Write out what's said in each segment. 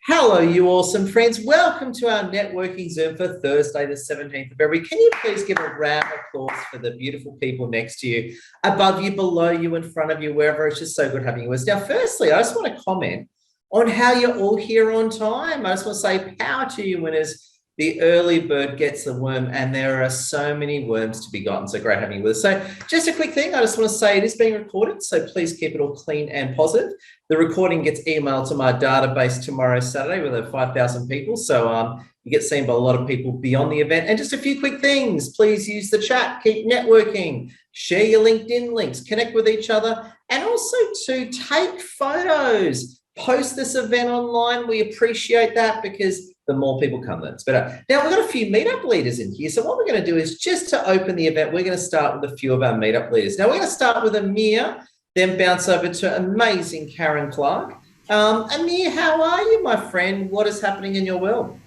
Hello, you awesome friends. Welcome to our networking Zoom for Thursday, the 17th of February. Can you please give a round of applause for the beautiful people next to you, above you, below you, in front of you, wherever. It's just so good having you with us. Now, firstly, I just want to comment on how you're all here on time. I just want to say power to you winners. The early bird gets the worm, and there are so many worms to be gotten. So great having you with us. So just a quick thing, I just want to say it is being recorded, so please keep it all clean and positive. The recording gets emailed to my database tomorrow, Saturday, with over 5,000 people. So you get seen by a lot of people beyond the event. And just a few quick things. Please use the chat, keep networking, share your LinkedIn links, connect with each other, and also to take photos. Post this event online. We appreciate that because the more people come, then it's better. Now, we've got a few meetup leaders in here. So what we're going to do is just to open the event, we're going to start with a few of our meetup leaders. Now, we're going to start with Amir, then bounce over to amazing Karen Clark. Amir, how are you, my friend? What is happening in your world?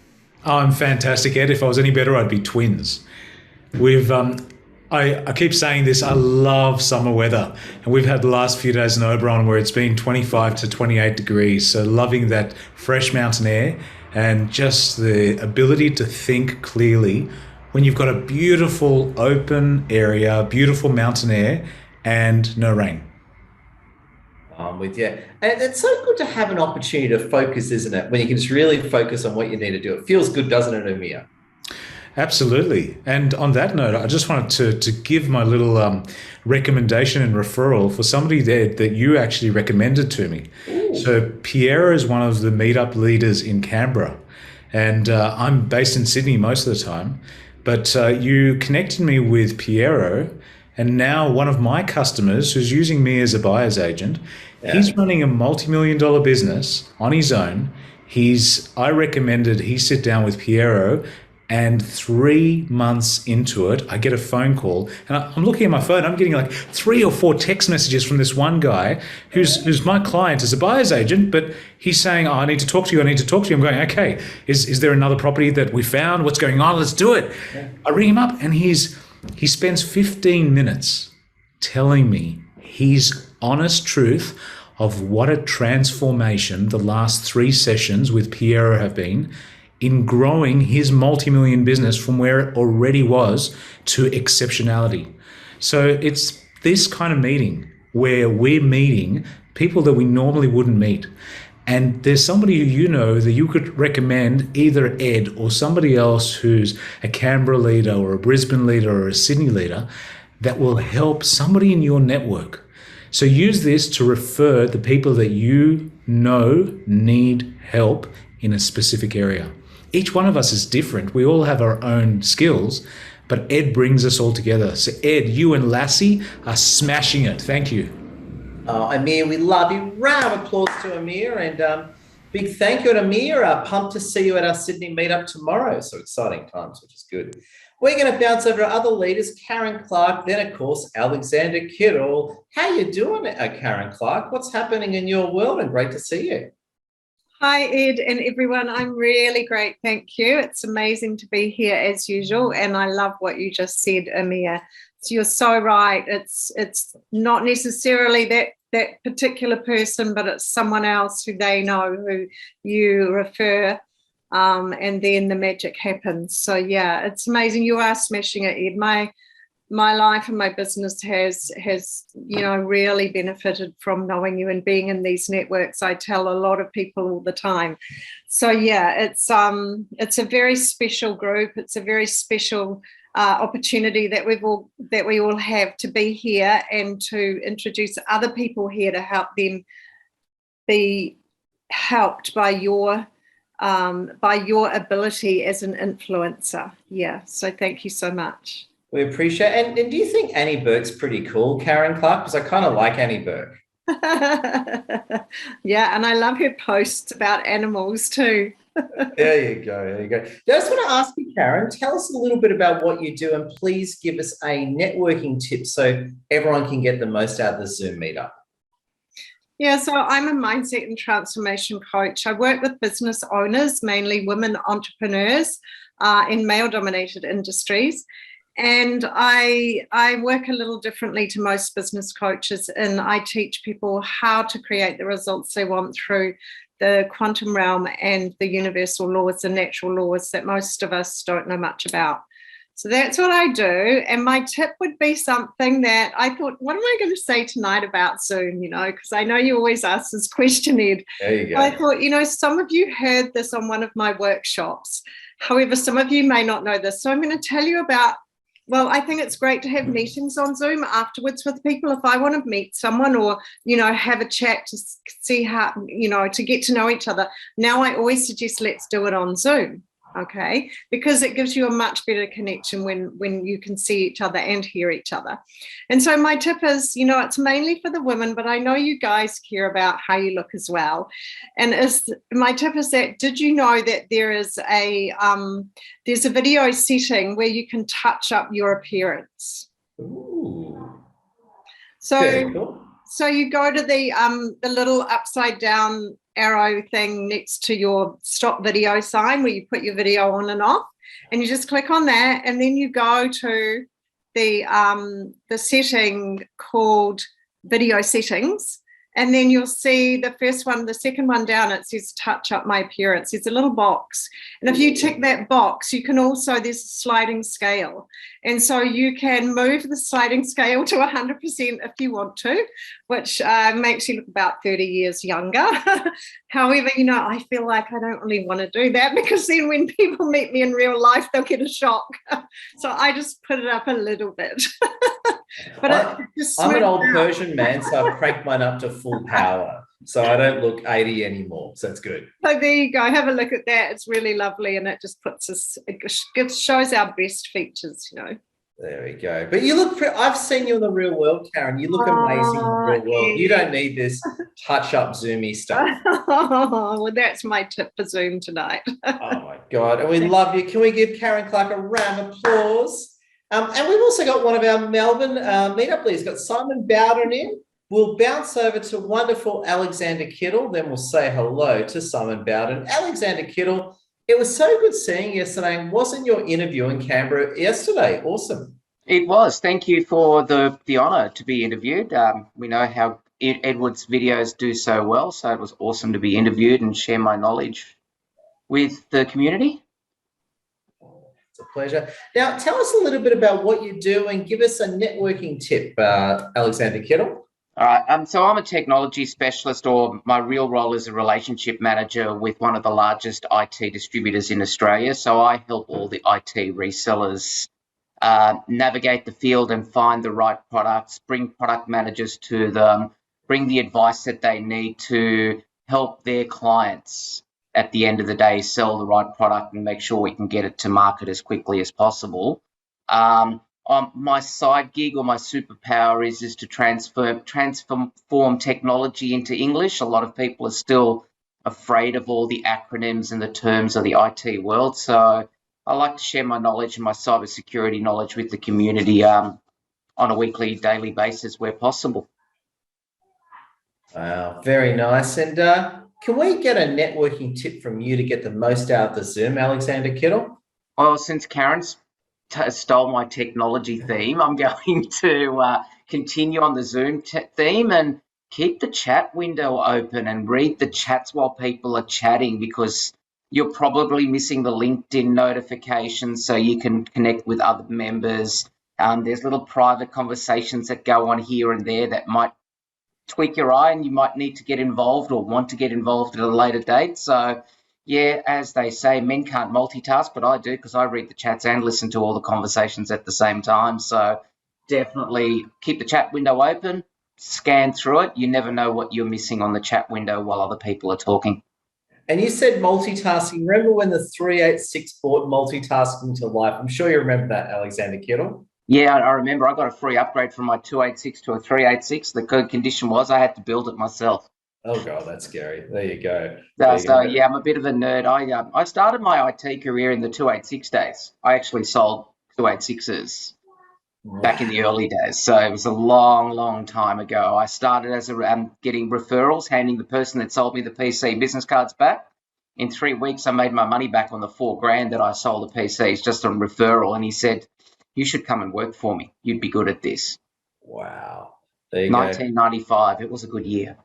Oh, I'm fantastic, Ed. If I was any better, I'd be twins. We've, I keep saying this, I love summer weather. And we've had the last few days in Oberon where it's been 25 to 28 degrees. So loving that fresh mountain air and just the ability to think clearly when you've got a beautiful open area, beautiful mountain air and no rain. I'm with you. And it's so good to have an opportunity to focus, isn't it? When you can just really focus on what you need to do. It feels good, doesn't it, Amir? Absolutely. And on that note, I just wanted to give my little recommendation and referral for somebody there that you actually recommended to me. Ooh. So Piera is one of the meetup leaders in Canberra, and I'm based in Sydney most of the time. But you connected me with Piero, and now one of my customers who's using me as a buyer's agent, he's running a multi-million-dollar business on his own. I recommended he sit down with Piero, and 3 months into it, I get a phone call, and I'm looking at my phone. I'm getting like 3 or 4 text messages from this one guy who's my client as a buyer's agent, but he's saying, "Oh, I need to talk to you. I need to talk to you." I'm going, "Okay, is there another property that we found? What's going on? Let's do it." Yeah. I ring him up, and he spends 15 minutes telling me his honest truth of what a transformation the last 3 sessions with Piero have been in growing his multi-million business from where it already was to exceptionality. So it's this kind of meeting where we're meeting people that we normally wouldn't meet. And there's somebody who you know that you could recommend, either Ed or somebody else who's a Canberra leader or a Brisbane leader or a Sydney leader, that will help somebody in your network. So use this to refer the people that you know need help in a specific area. Each one of us is different. We all have our own skills, but Ed brings us all together. So Ed, you and Lassie are smashing it. Thank you. Amir, we love you. Round of applause to Amir, and big thank you to Amir. Pumped to see you at our Sydney meetup tomorrow. So exciting times, which is good. We're going to bounce over to other leaders, Karen Clark, then, of course, Alexander Kittle. How you doing, Karen Clark? What's happening in your world? And great to see you. Hi, Ed and everyone. I'm really great. Thank you. It's amazing to be here as usual. And I love what you just said, Amir. So you're so right. It's not necessarily that particular person, but it's someone else who they know, who you refer, and then the magic happens. So yeah, it's amazing. You are smashing it, Ed. My life and my business has really benefited from knowing you and being in these networks. I tell a lot of people all the time. So yeah, it's a very special group. It's a very special opportunity that we all have to be here and to introduce other people here to help them be helped by your ability as an influencer. Yeah. So thank you so much. We appreciate it. And do you think Annie Burke's pretty cool, Karen Clark? Because I kind of like Annie Burke. Yeah, and I love her posts about animals too. There you go. I just want to ask you, Karen, tell us a little bit about what you do, and please give us a networking tip so everyone can get the most out of the Zoom meetup. Yeah, so I'm a mindset and transformation coach. I work with business owners, mainly women entrepreneurs in male-dominated industries. And I work a little differently to most business coaches, and I teach people how to create the results they want through the quantum realm and the universal laws, the natural laws that most of us don't know much about. So that's what I do. And my tip would be something that I thought, what am I going to say tonight about Zoom? Because I know you always ask this question, Ed. There you go. I thought, some of you heard this on one of my workshops. However, some of you may not know this. So I'm going to tell you about, well, I think it's great to have meetings on Zoom afterwards with people. If I want to meet someone or, have a chat to see how, to get to know each other. Now I always suggest let's do it on Zoom. Okay, because it gives you a much better connection when you can see each other and hear each other. And so my tip is, it's mainly for the women, but I know you guys care about how you look as well. And my tip is that, did you know that there's a video setting where you can touch up your appearance? Ooh. So, very cool. So you go to the little upside down arrow thing next to your stop video sign where you put your video on and off, and you just click on that, and then you go to the setting called video settings, and then you'll see the second one down, it says touch up my appearance. There's a little box, and if you tick that box, you can also, there's a sliding scale, and so you can move the sliding scale to 100% if you want to, which makes you look about 30 years younger. However, I feel like I don't really want to do that, because then when people meet me in real life, they'll get a shock. So I just put it up a little bit. But I'm an old Persian man, so I cranked mine up to full power, so I don't look 80 anymore. So it's good. So there you go. Have a look at that. It's really lovely, and it just shows our best features. There we go. But you look. I've seen you in the real world, Karen. You look amazing in the real world. You don't need this touch-up Zoomy stuff. Well, that's my tip for Zoom tonight. Oh my God! And we love you. Can we give Karen Clark a round of applause? And we've also got one of our Melbourne meetup leaders, got Simon Bowden in. We'll bounce over to wonderful Alexander Kittle, then we'll say hello to Simon Bowden. Alexander Kittle, it was so good seeing you yesterday. Wasn't your interview in Canberra yesterday? Awesome. It was. Thank you for the honour to be interviewed. We know how Edward's videos do so well, so it was awesome to be interviewed and share my knowledge with the community. It's a pleasure. Now, tell us a little bit about what you do and give us a networking tip, Alexander Kittle. All right. So I'm a technology specialist, or my real role is a relationship manager with one of the largest IT distributors in Australia. So I help all the IT resellers navigate the field and find the right products, bring product managers to them, bring the advice that they need to help their clients at the end of the day sell the right product and make sure we can get it to market as quickly as possible. My side gig, or my superpower, is to transform technology into English. A lot of people are still afraid of all the acronyms and the terms of the IT world. So I like to share my knowledge and my cybersecurity knowledge with the community on a weekly, daily basis where possible. Wow, very nice. And can we get a networking tip from you to get the most out of the Zoom, Alexander Kittle? Well, since Karen's stole my technology theme, I'm going to continue on the Zoom theme and keep the chat window open and read the chats while people are chatting, because you're probably missing the LinkedIn notifications so you can connect with other members. There's little private conversations that go on here and there that might tweak your eye, and you might need to get involved or want to get involved at a later date. So yeah, as they say, men can't multitask, but I do, because I read the chats and listen to all the conversations at the same time. So definitely keep the chat window open, scan through it. You never know what you're missing on the chat window while other people are talking. And you said multitasking. Remember when the 386 brought multitasking to life? I'm sure you remember that, Alexander Kittle. Yeah, I remember. I got a free upgrade from my 286 to a 386. The good condition was I had to build it myself. Oh, God, that's scary. There you go. Yeah, I'm a bit of a nerd. I started my IT career in the 286 days. I actually sold 286s back in the early days. So it was a long, long time ago. I started as getting referrals, handing the person that sold me the PC business cards back. In 3 weeks, I made my money back on the $4,000 that I sold the PCs just on referral. And he said, "You should come and work for me. You'd be good at this." Wow. There you 1995. It was a good year.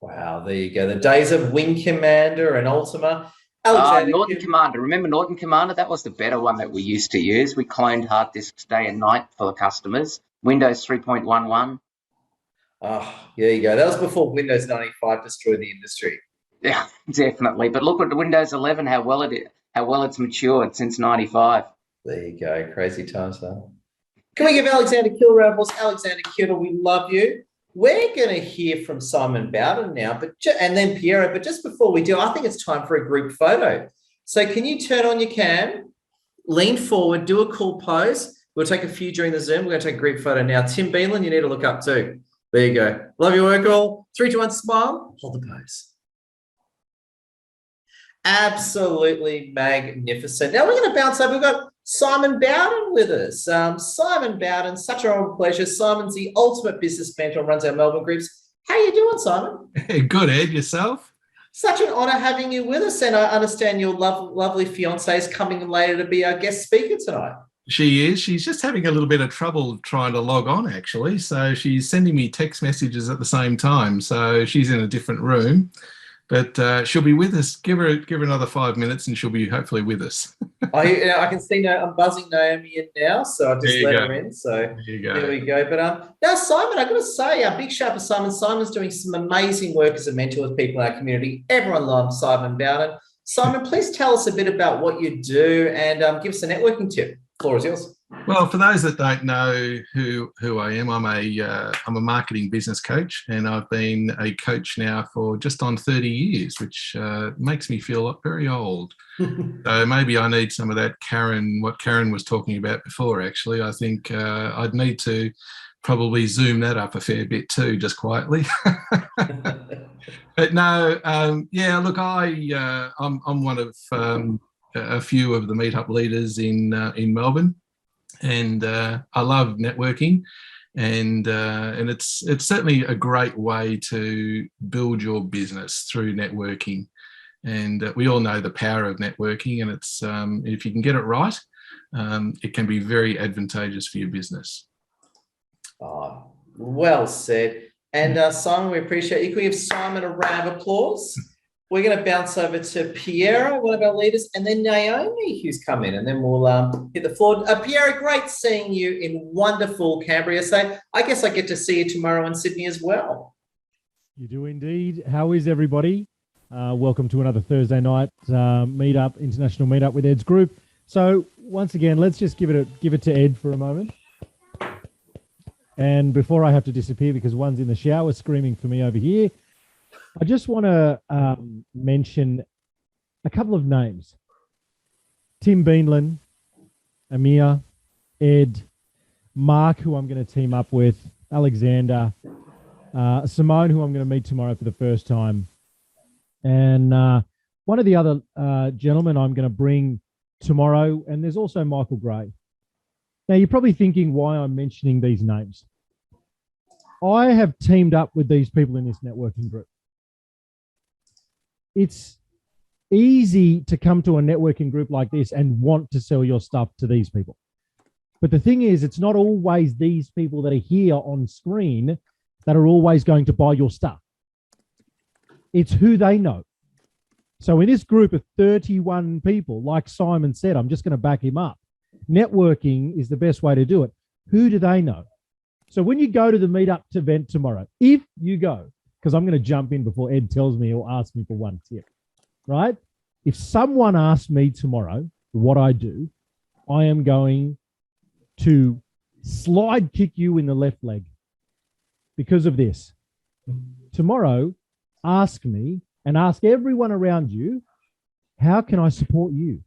Wow, there you go. The days of Wing Commander and Ultima. Alexander, Norton Commander. Remember Norton Commander? That was the better one that we used to use. We cloned hard disks day and night for the customers. Windows 3.11. oh, there you go. That was before Windows 95 destroyed the industry. Yeah, definitely. But look at the Windows 11, how well it's matured since 95. There you go. Crazy times, huh? Can we give Alexander Kilder a applause? Alexander Kilder, we love you. We're going to hear from Simon Bowden now, and then Piero. But just before we do, I think it's time for a group photo. So can you turn on your cam, lean forward, do a cool pose? We'll take a few during the Zoom. We're going to take a group photo now. Tim Beelan, you need to look up too. There you go. Love your work all. 3, 2, 1, smile. Hold the pose. Absolutely magnificent. Now we're going to bounce over. We've got Simon Bowden with us. Simon Bowden, such a real pleasure. Simon's the ultimate business mentor and runs our Melbourne groups. How are you doing, Simon? Hey, good, Ed. Yourself? Such an honour having you with us, and I understand your lovely fiancée is coming later to be our guest speaker tonight. She is. She's just having a little bit of trouble trying to log on, actually. So she's sending me text messages at the same time. So she's in a different room. But she'll be with us. Give her another 5 minutes, and she'll be hopefully with us. I can see I'm buzzing Naomi in now, so I just let her in. So there we go. But now, Simon, I've got to say, a big shout out for Simon. Simon's doing some amazing work as a mentor with people in our community. Everyone loves Simon Bowden. Simon, please tell us a bit about what you do and give us a networking tip. The floor is yours. Well, for those that don't know who I am, I'm a marketing business coach, and I've been a coach now for just on 30 years, which makes me feel very old. So maybe I need some of that what Karen was talking about before, actually. I think I'd need to probably zoom that up a fair bit too, just quietly. But no, look, I'm one of a few of the Meetup leaders in Melbourne. And I love networking, and it's certainly a great way to build your business through networking. And we all know the power of networking, and it's if you can get it right, it can be very advantageous for your business. Oh, well said. And Simon, we appreciate you. Can we give Simon a round of applause? We're going to bounce over to Piero, one of our leaders, and then Naomi, who's come in, and then we'll hit the floor. Piero, great seeing you in wonderful Canberra. So I guess I get to see you tomorrow in Sydney as well. You do indeed. How is everybody? Welcome to another Thursday night meetup, international meetup with Ed's group. So once again, let's just give it to Ed for a moment. And before I have to disappear because one's in the shower screaming for me over here, I just want to mention a couple of names. Tim Beelan, Amir, Ed, Mark, who I'm going to team up with, Alexander, Simone, who I'm going to meet tomorrow for the first time, and one of the other gentlemen I'm going to bring tomorrow, and there's also Michael Gray. Now, you're probably thinking why I'm mentioning these names. I have teamed up with these people in this networking group. It's easy to come to a networking group like this and want to sell your stuff to these people. But the thing is, it's not always these people that are here on screen that are always going to buy your stuff. It's who they know. So in this group of 31 people, like Simon said, I'm just going to back him up. Networking is the best way to do it. Who do they know? So when you go to the Meetup event tomorrow, if you go, because I'm going to jump in before Ed tells me or asks me for one tip, right? If someone asks me tomorrow what I do, I am going to slide kick you in the left leg because of this. Tomorrow, ask me and ask everyone around you, how can I support you?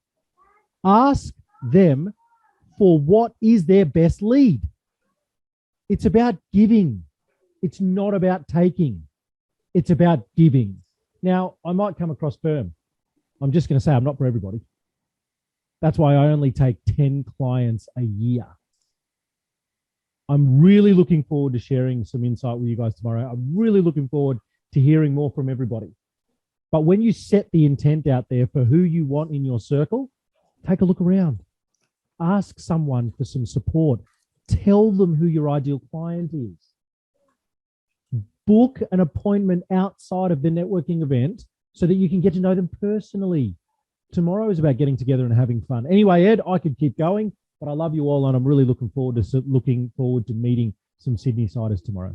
Ask them for what is their best lead. It's about giving. It's not about taking. It's about giving. Now, I might come across firm. I'm just going to say I'm not for everybody. That's why I only take 10 clients a year. I'm really looking forward to sharing some insight with you guys tomorrow. I'm really looking forward to hearing more from everybody. But when you set the intent out there for who you want in your circle, take a look around. Ask someone for some support. Tell them who your ideal client is. book an appointment outside of the networking event so that you can get to know them personally. Tomorrow is about getting together and having fun. Anyway, Ed, I could keep going, but I love you all, and I'm really looking forward to meeting some Sydney-siders tomorrow.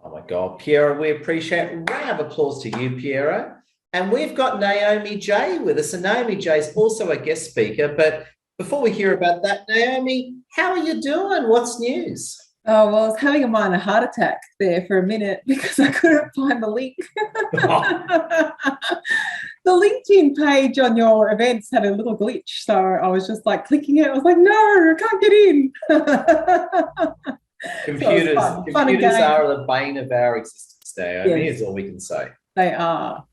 Oh my God, Piero, we appreciate it. Round of applause to you, Piero. And we've got Naomi J with us, and Naomi J is also a guest speaker. But before we hear about that, Naomi, how are you doing? What's news? Oh, well, I was having a minor heart attack there for a minute because I couldn't find the link. The LinkedIn page on your events had a little glitch. So I was just like clicking it. I was like, no, I can't get in. Computers are the bane of our existence, Naomi, Yes. is all we can say. They are.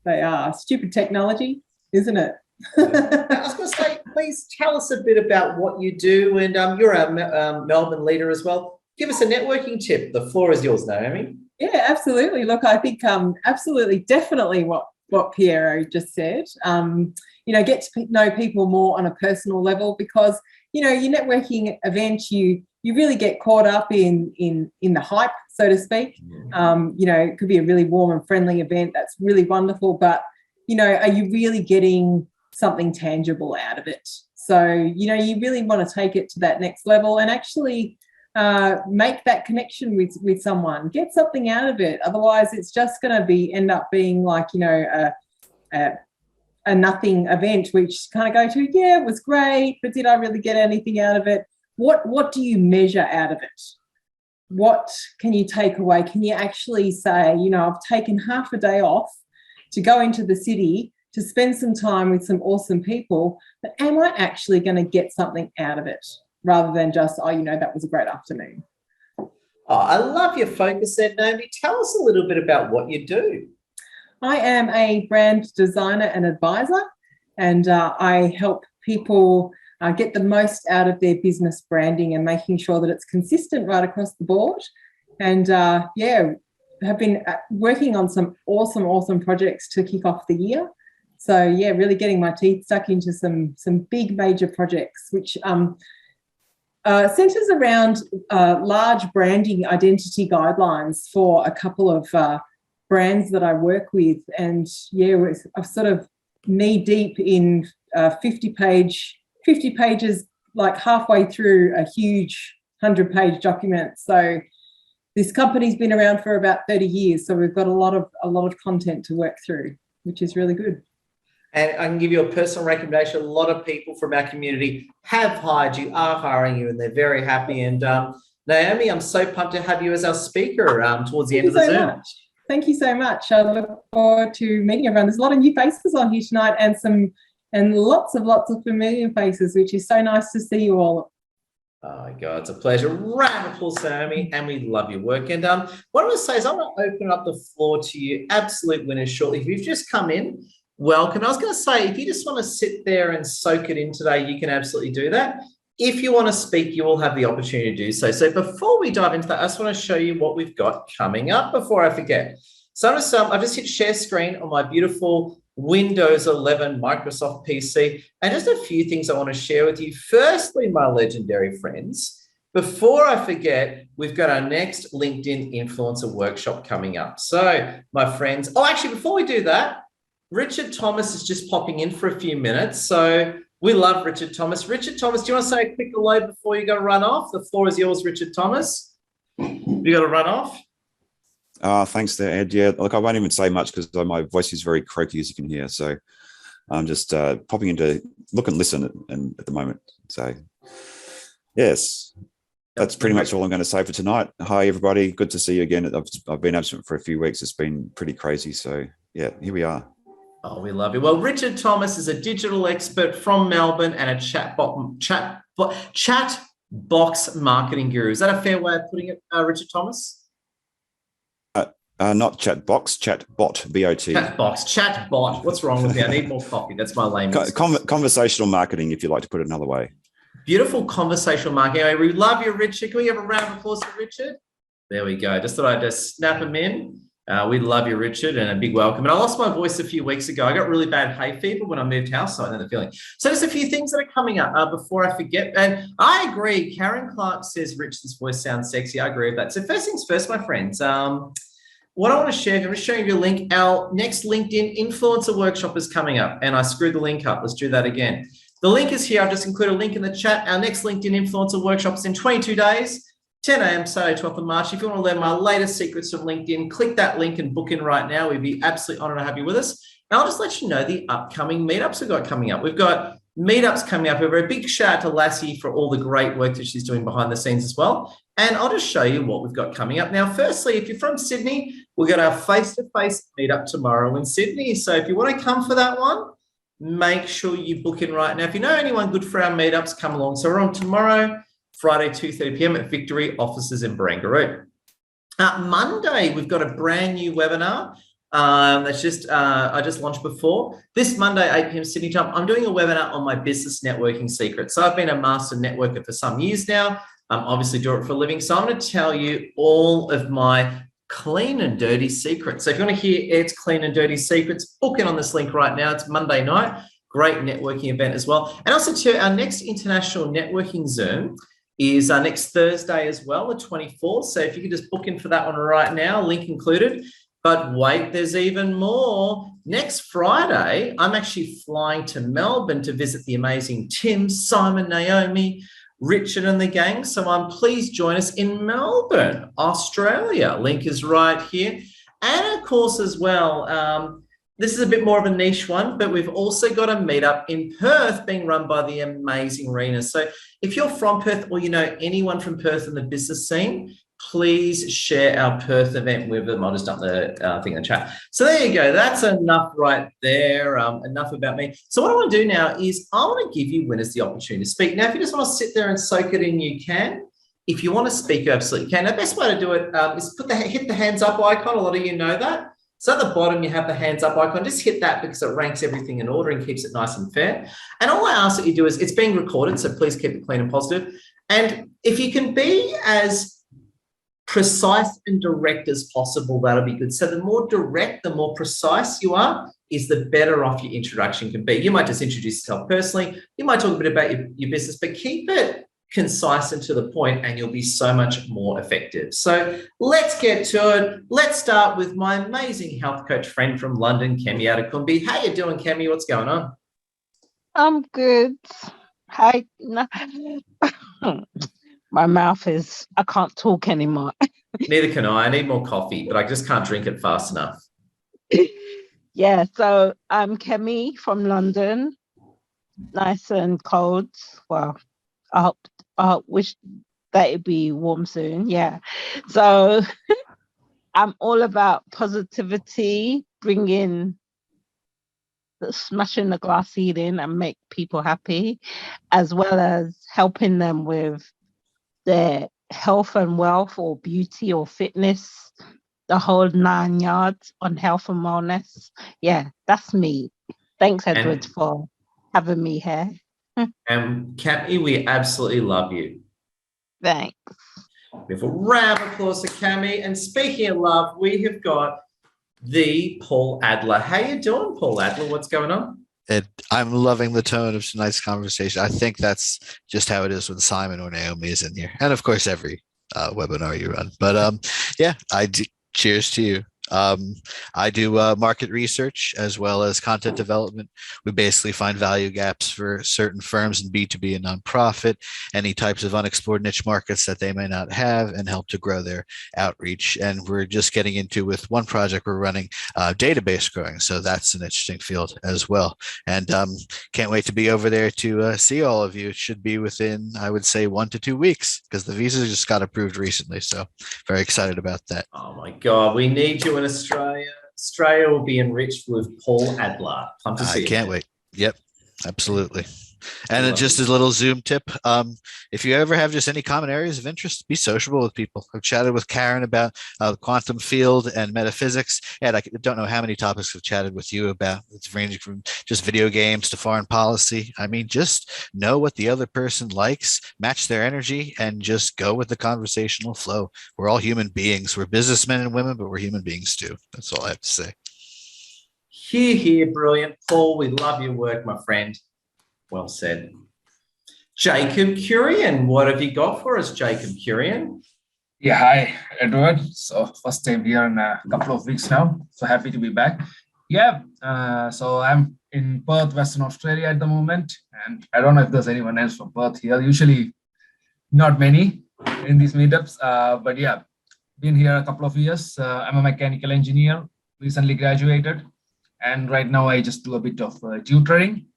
Stupid technology, isn't it? I was going to say, please tell us a bit about what you do. And you're a Melbourne leader as well. Give us a networking tip. The floor is yours, Naomi. Yeah, absolutely. Look, I think absolutely, definitely what Piero just said. Get to know people more on a personal level, because, your networking event, you really get caught up in the hype, so to speak. It could be a really warm and friendly event. That's really wonderful. But, are you really getting something tangible out of it? So, you really want to take it to that next level and actually make that connection with someone, get something out of it. Otherwise, it's just going to end up being like, a nothing event, which kind of go to, yeah, it was great, but did I really get anything out of it? What do you measure out of it? What can you take away? Can you actually say, I've taken half a day off to go into the city to spend some time with some awesome people, but am I actually going to get something out of it, rather than just, that was a great afternoon? Oh, I love your focus there, Naomi. Tell us a little bit about what you do. I am a brand designer and advisor, and I help people get the most out of their business branding and making sure that it's consistent right across the board. And have been working on some awesome projects to kick off the year. So yeah, really getting my teeth stuck into some big major projects, which centres around large branding identity guidelines for a couple of brands that I work with. And yeah, I'm sort of knee deep in 50 pages, like halfway through a huge 100-page document. So this company's been around for about 30 years. So we've got a lot of content to work through, which is really good. And I can give you a personal recommendation. A lot of people from our community have hired you, are hiring you, and they're very happy. And Naomi, I'm so pumped to have you as our speaker towards the end of the Zoom. Thank you so much. I look forward to meeting everyone. There's a lot of new faces on here tonight, and lots of familiar faces, which is so nice to see you all. Oh my God, it's a pleasure. Round of applause, Naomi, and we love your work. And what I want to say is I'm going to open up the floor to you, absolute winners, shortly. If you've just come in, welcome. I was going to say, if you just want to sit there and soak it in today, you can absolutely do that. If you want to speak, you will have the opportunity to do so. So before we dive into that, I just want to show you what we've got coming up before I forget. So I've just hit share screen on my beautiful Windows 11 Microsoft PC, and just a few things I want to share with you. Firstly, my legendary friends, before I forget, we've got our next LinkedIn influencer workshop coming up. So my friends, actually, before we do that, Richard Thomas is just popping in for a few minutes. So we love Richard Thomas. Richard Thomas, do you want to say a quick hello before you go to run off? The floor is yours, Richard Thomas. You got to run off? Thanks there, Ed. Yeah, look, I won't even say much because my voice is very croaky, as you can hear. So I'm just popping into look and listen at the moment. So yes, that's pretty much all I'm going to say for tonight. Hi, everybody. Good to see you again. I've been absent for a few weeks. It's been pretty crazy. So yeah, here we are. Oh, we love you. Well, Richard Thomas is a digital expert from Melbourne and a chat box marketing guru. Is that a fair way of putting it, Richard Thomas? Not chat box, chat bot, B-O-T. Chat bot. What's wrong with me? I need more coffee. That's my layman's. Conversational marketing, if you like to put it another way. Beautiful conversational marketing. We love you, Richard. Can we have a round of applause for Richard? There we go. Just thought I'd just snap him in. We love you, Richard, and a big welcome. And I lost my voice a few weeks ago. I got really bad hay fever when I moved house, so I know the feeling. So there's a few things that are coming up before I forget. And I agree. Karen Clark says, Rich, this voice sounds sexy. I agree with that. So first things first, my friends. what I want to share, I'm just showing you a link. Our next LinkedIn influencer workshop is coming up, and I screwed the link up. Let's do that again. The link is here. I've just included a link in the chat. Our next LinkedIn influencer workshop is in 22 days, 10 a.m. Saturday, 12th of March. If you want to learn my latest secrets from LinkedIn, click that link and book in right now. We'd be absolutely honored to have you with us. And I'll just let you know the upcoming meetups we've got coming up. We've got meetups coming up. We have a big shout out to Lassie for all the great work that she's doing behind the scenes as well. And I'll just show you what we've got coming up. Now, firstly, if you're from Sydney, we've got our face-to-face meetup tomorrow in Sydney. So if you want to come for that one, make sure you book in right now. If you know anyone good for our meetups, come along. So we're on tomorrow, Friday, 2:30 p.m. at Victory offices in Barangaroo. Monday, we've got a brand new webinar. That's just I just launched before. This Monday, 8 p.m. Sydney time, I'm doing a webinar on my business networking secrets. So I've been a master networker for some years now. Obviously do it for a living. So I'm going to tell you all of my clean and dirty secrets. So if you want to hear Ed's clean and dirty secrets, book in on this link right now. It's Monday night. Great networking event as well. And also too, our next international networking Zoom is next Thursday as well, the 24th. So if you could just book in for that one right now, link included. But wait, there's even more. Next Friday, I'm actually flying to Melbourne to visit the amazing Tim, Simon, Naomi, Richard and the gang. So please join us in Melbourne, Australia. Link is right here. And of course as well, this is a bit more of a niche one, but we've also got a meetup in Perth being run by the amazing Rena. So if you're from Perth or you know anyone from Perth in the business scene, please share our Perth event with them. I'll just dump the thing in the chat. So there you go. That's enough right there. Enough about me. So what I want to do now is I want to give you winners the opportunity to speak. Now, if you just want to sit there and soak it in, you can. If you want to speak, you absolutely can. The best way to do it is hit the hands up icon. A lot of you know that. So at the bottom, you have the hands up icon. Just hit that because it ranks everything in order and keeps it nice and fair. And all I ask that you do is, it's being recorded, so please keep it clean and positive. And if you can be as precise and direct as possible, that'll be good. So the more direct, the more precise you are, is the better off your introduction can be. You might just introduce yourself personally. You might talk a bit about your business, but keep it concise and to the point, and you'll be so much more effective. So let's get to it. Let's start with my amazing health coach friend from London, Kemi Adekumbi. How you doing, Kemi? What's going on? I'm good. Hi. My mouth is, I can't talk anymore. Neither can I. I need more coffee, but I just can't drink it fast enough. Yeah, so I'm Kemi from London. Nice and cold. Well, I wish that it'd be warm soon. Yeah. So I'm all about positivity, smashing the glass ceiling and make people happy, as well as helping them with their health and wealth or beauty or fitness, the whole 9 yards on health and wellness. Yeah, that's me. Thanks, Edward, for having me here. And Cami, we absolutely love you. Thanks. We have a round of applause to Cami. And speaking of love, we have got the Paul Adler. How you doing, Paul Adler? What's going on? I'm loving the tone of tonight's conversation. I think that's just how it is when Simon or Naomi is in here. And of course, every webinar you run. But yeah, cheers to you. I do market research as well as content development. We basically find value gaps for certain firms in B2B and nonprofit, any types of unexplored niche markets that they may not have, and help to grow their outreach. And we're just getting into, with one project we're running, database growing. So that's an interesting field as well. And can't wait to be over there to see all of you. It should be within, I would say, 1 to 2 weeks, because the visa just got approved recently. So very excited about that. Oh my God, we need you in Australia. Australia will be enriched with Paul Adler. Come to see you. I can't wait. Yep, absolutely. And then just a little Zoom tip. If you ever have just any common areas of interest, be sociable with people. I've chatted with Karen about the quantum field and metaphysics. And I don't know how many topics I've chatted with you about. It's ranging from just video games to foreign policy. I mean, just know what the other person likes, match their energy, and just go with the conversational flow. We're all human beings. We're businessmen and women, but we're human beings too. That's all I have to say. Here, brilliant. Paul, we love your work, my friend. Well said. Jacob Curian, what have you got for us, Jacob Curian? Yeah, hi, Edward. So first time here in a couple of weeks now. So happy to be back. Yeah, so I'm in Perth, Western Australia at the moment. And I don't know if there's anyone else from Perth here. Usually not many in these meetups. But yeah, been here a couple of years. I'm a mechanical engineer, recently graduated. And right now I just do a bit of tutoring.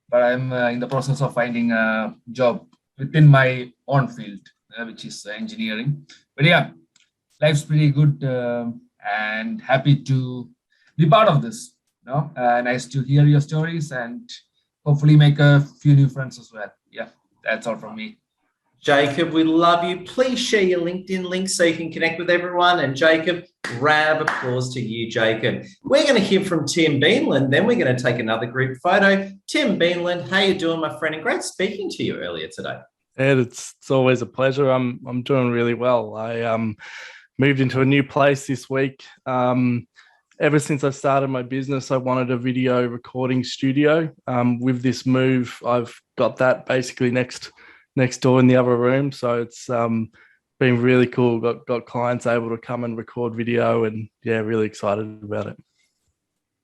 But I'm in the process of finding a job within my own field, which is engineering. But yeah, life's pretty good and happy to be part of this. Nice to hear your stories and hopefully make a few new friends as well. Yeah, that's all from me. Jacob, we love you. Please share your LinkedIn link so you can connect with everyone. And Jacob, round of applause to you, Jacob. We're going to hear from Tim Beanland, then we're going to take another group photo. Tim Beanland, how you doing, my friend? And great speaking to you earlier today. Ed, it's always a pleasure. I'm doing really well. I moved into a new place this week. Ever since I started my business, I wanted a video recording studio. With this move, I've got that basically next door in the other room. So it's been really cool. Got clients able to come and record video, and yeah, really excited about it.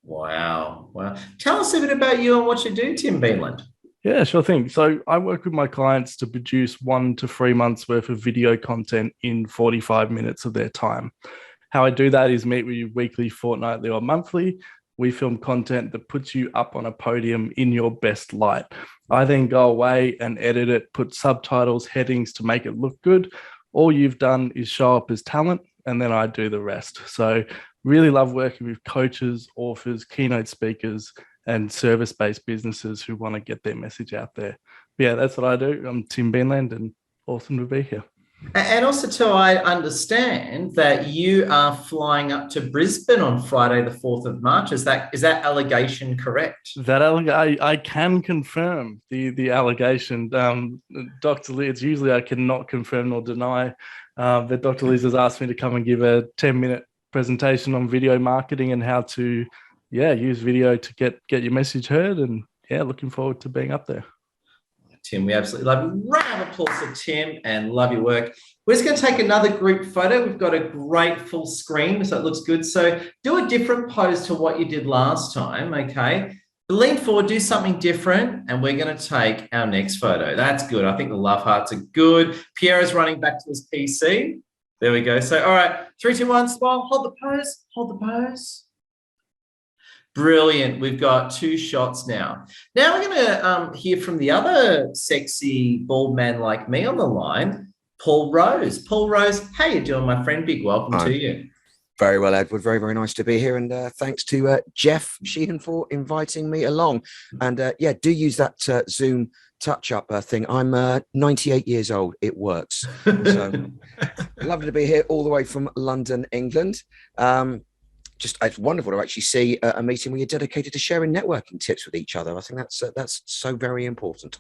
Wow. Tell us a bit about you and what you do, Tim Beanland. Yeah, sure thing. So I work with my clients to produce 1 to 3 months worth of video content in 45 minutes of their time. How I do that is meet with you weekly, fortnightly, or monthly. We film content that puts you up on a podium in your best light. I then go away and edit it, put subtitles, headings to make it look good. All you've done is show up as talent, and then I do the rest. So really love working with coaches, authors, keynote speakers, and service-based businesses who want to get their message out there. But yeah, that's what I do. I'm Tim Beanland, and awesome to be here. And also, too, I understand that you are flying up to Brisbane on Friday, the 4th of March. Is that allegation correct? I can confirm the allegation. Dr. Liz, usually I cannot confirm nor deny, but Dr. Liz has asked me to come and give a 10-minute presentation on video marketing and how to use video to get your message heard, and looking forward to being up there. Tim, we absolutely love you. Round of applause for Tim and love your work. We're just going to take another group photo. We've got a great full screen, so it looks good. So do a different pose to what you did last time, okay? Lean forward, do something different, and we're going to take our next photo. That's good. I think the love hearts are good. Pierre's running back to his PC. There we go. So, all right, 3, 2, 1, smile. Hold the pose. Hold the pose. Brilliant. We've got 2 shots now. Now we're going to hear from the other sexy bald man like me on the line, Paul Rose. Paul Rose, how you doing, my friend? Big welcome to you. Very well, Edward. Very, very nice to be here. And thanks to Jeff Sheehan for inviting me along. And do use that Zoom touch-up thing. I'm 98 years old. It works. So lovely to be here all the way from London, England. It's wonderful to actually see a meeting where you're dedicated to sharing networking tips with each other. I think that's so very important.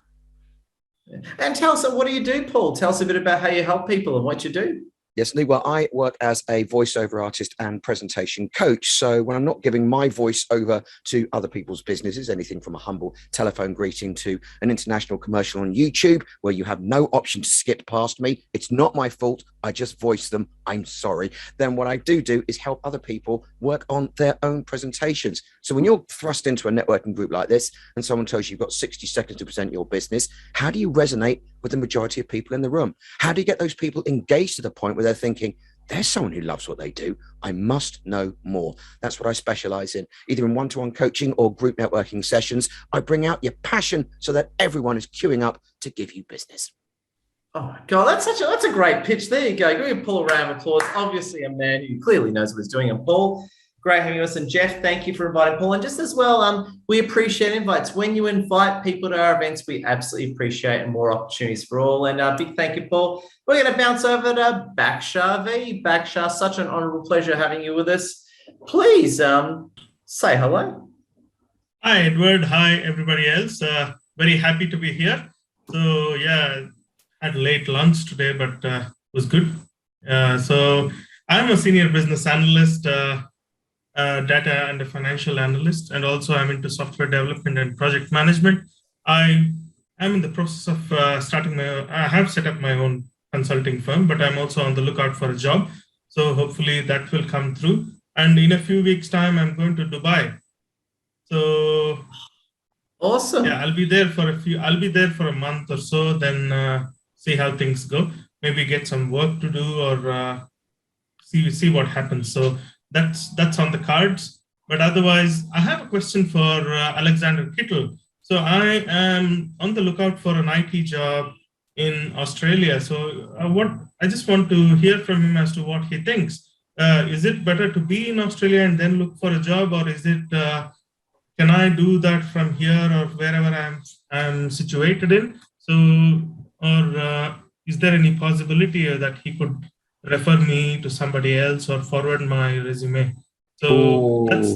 And tell us, what do you do, Paul? Tell us a bit about how you help people and what you do. Yes, Lee. Well, I work as a voiceover artist and presentation coach. So when I'm not giving my voice over to other people's businesses, anything from a humble telephone greeting to an international commercial on YouTube where you have no option to skip past me, it's not my fault. I just voice them. I'm sorry. Then what I do is help other people work on their own presentations. So when you're thrust into a networking group like this and someone tells you you've got 60 seconds to present your business, how do you resonate with the majority of people in the room? How do you get those people engaged to the point where they're thinking, there's someone who loves what they do, I must know more? That's what I specialize in, either in one-to-one coaching or group networking sessions. I bring out your passion so that everyone is queuing up to give you business. Oh my God, that's a great pitch. There you go. Give Paul a round of applause. Obviously a man who clearly knows what he's doing. And Paul, great having us. And Jeff, thank you for inviting Paul. And just as well, we appreciate invites. When you invite people to our events, we absolutely appreciate and more opportunities for all. And big thank you, Paul. We're going to bounce over to Bakshar V. Bakshar, such an honourable pleasure having you with us. Please say hello. Hi, Edward. Hi, everybody else. Very happy to be here. So, had late lunch today, but was good. So I'm a senior business analyst, data and a financial analyst, and also I'm into software development and project management. I am in the process of I have set up my own consulting firm, but I'm also on the lookout for a job. So hopefully that will come through. And in a few weeks' time, I'm going to Dubai. So awesome. Yeah, I'll be there for a month or so, then see how things go. Maybe get some work to do or see what happens. So that's on the cards. But otherwise, I have a question for Alexander Kittle. So I am on the lookout for an IT job in Australia. So I just want to hear from him as to what he thinks. Is it better to be in Australia and then look for a job, or is it can I do that from here or wherever I'm situated in? So, or is there any possibility that he could refer me to somebody else or forward my resume? So that's.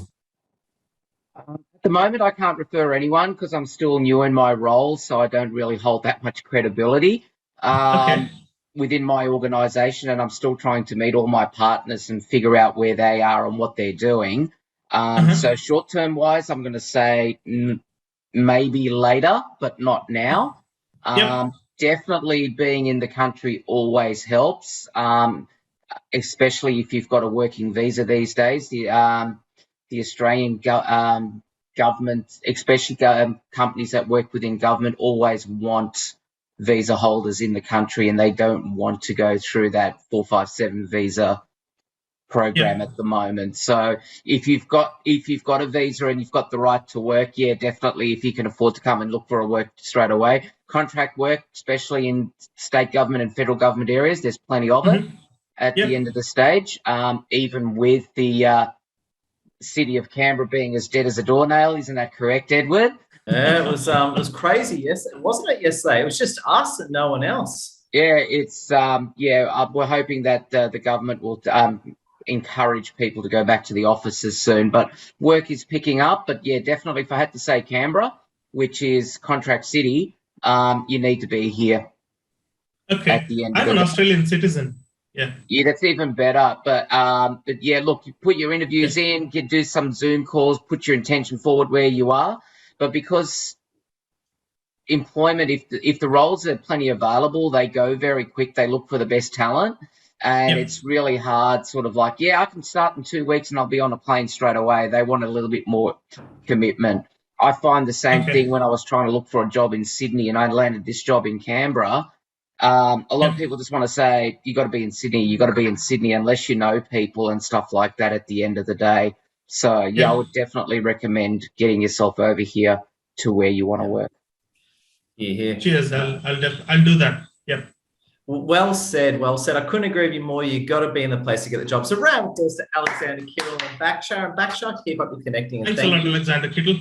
At the moment, I can't refer anyone because I'm still new in my role, so I don't really hold that much credibility within my organisation, and I'm still trying to meet all my partners and figure out where they are and what they're doing. So short-term wise, I'm going to say maybe later, but not now. Definitely being in the country always helps, especially if you've got a working visa these days. The Australian government, especially companies that work within government, always want visa holders in the country, and they don't want to go through that 457 visa program at the moment. So if you've got a visa and you've got the right to work, yeah, definitely, if you can afford to come and look for a work straight away. Contract work, especially in state government and federal government areas, there's plenty of it at the end of the stage. Even with the city of Canberra being as dead as a doornail, isn't that correct, Edward? Yeah, it was crazy. Yes, wasn't it yesterday? It was just us and no one else. Yeah, it's we're hoping that the government will encourage people to go back to the offices soon, but work is picking up. But yeah, definitely, if I had to say Canberra, which is contract city, you need to be here. Okay. At the end I'm of an Australian citizen. Yeah, that's even better. But yeah, look, you put your interviews in, you do some Zoom calls, put your intention forward where you are. But because employment, if the roles are plenty available, they go very quick. They look for the best talent, and it's really hard. Sort of like, I can start in 2 weeks and I'll be on a plane straight away. They want a little bit more commitment. I find the same thing when I was trying to look for a job in Sydney, and I landed this job in Canberra. A lot of people just want to say, you got to be in Sydney, you got to be in Sydney, unless you know people and stuff like that at the end of the day. So, I would definitely recommend getting yourself over here to where you want to work. Cheers. I'll do that. Yep. Well said. Well said. I couldn't agree with you more. You got to be in the place to get the job. So round of applause to Alexander Kittle and Bakshar. And Bakshar, keep up with connecting. Thanks a lot, Alexander Kittle.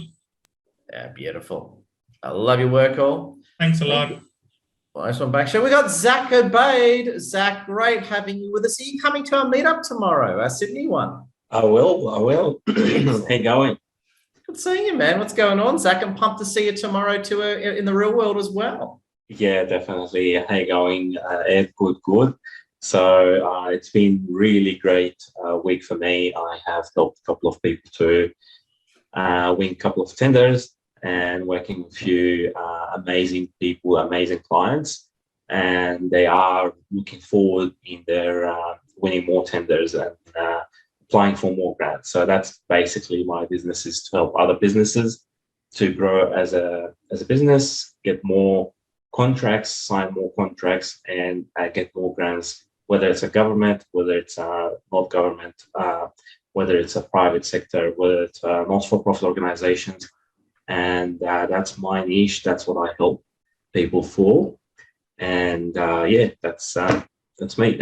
Yeah, beautiful. I love your work, all. Thanks a lot. Nice one, Bakshar. We got Zach Obaid. Zach, great having you with us. Are you coming to our meetup tomorrow, our Sydney one? I will. How you going? Good seeing you, man. What's going on, Zach? I'm pumped to see you tomorrow too in the real world as well. Yeah, definitely. How you going, Ed? Good. So it's been really great week for me. I have helped a couple of people to win a couple of tenders and working with a few amazing people, amazing clients, and they are looking forward in their winning more tenders and applying for more grants. So that's basically my business, is to help other businesses to grow as a business, get more contracts, sign more contracts, and get more grants, whether it's a government, whether it's not government, whether it's a private sector, whether it's not-for-profit organizations. And that's my niche. That's what I help people for. And that's me.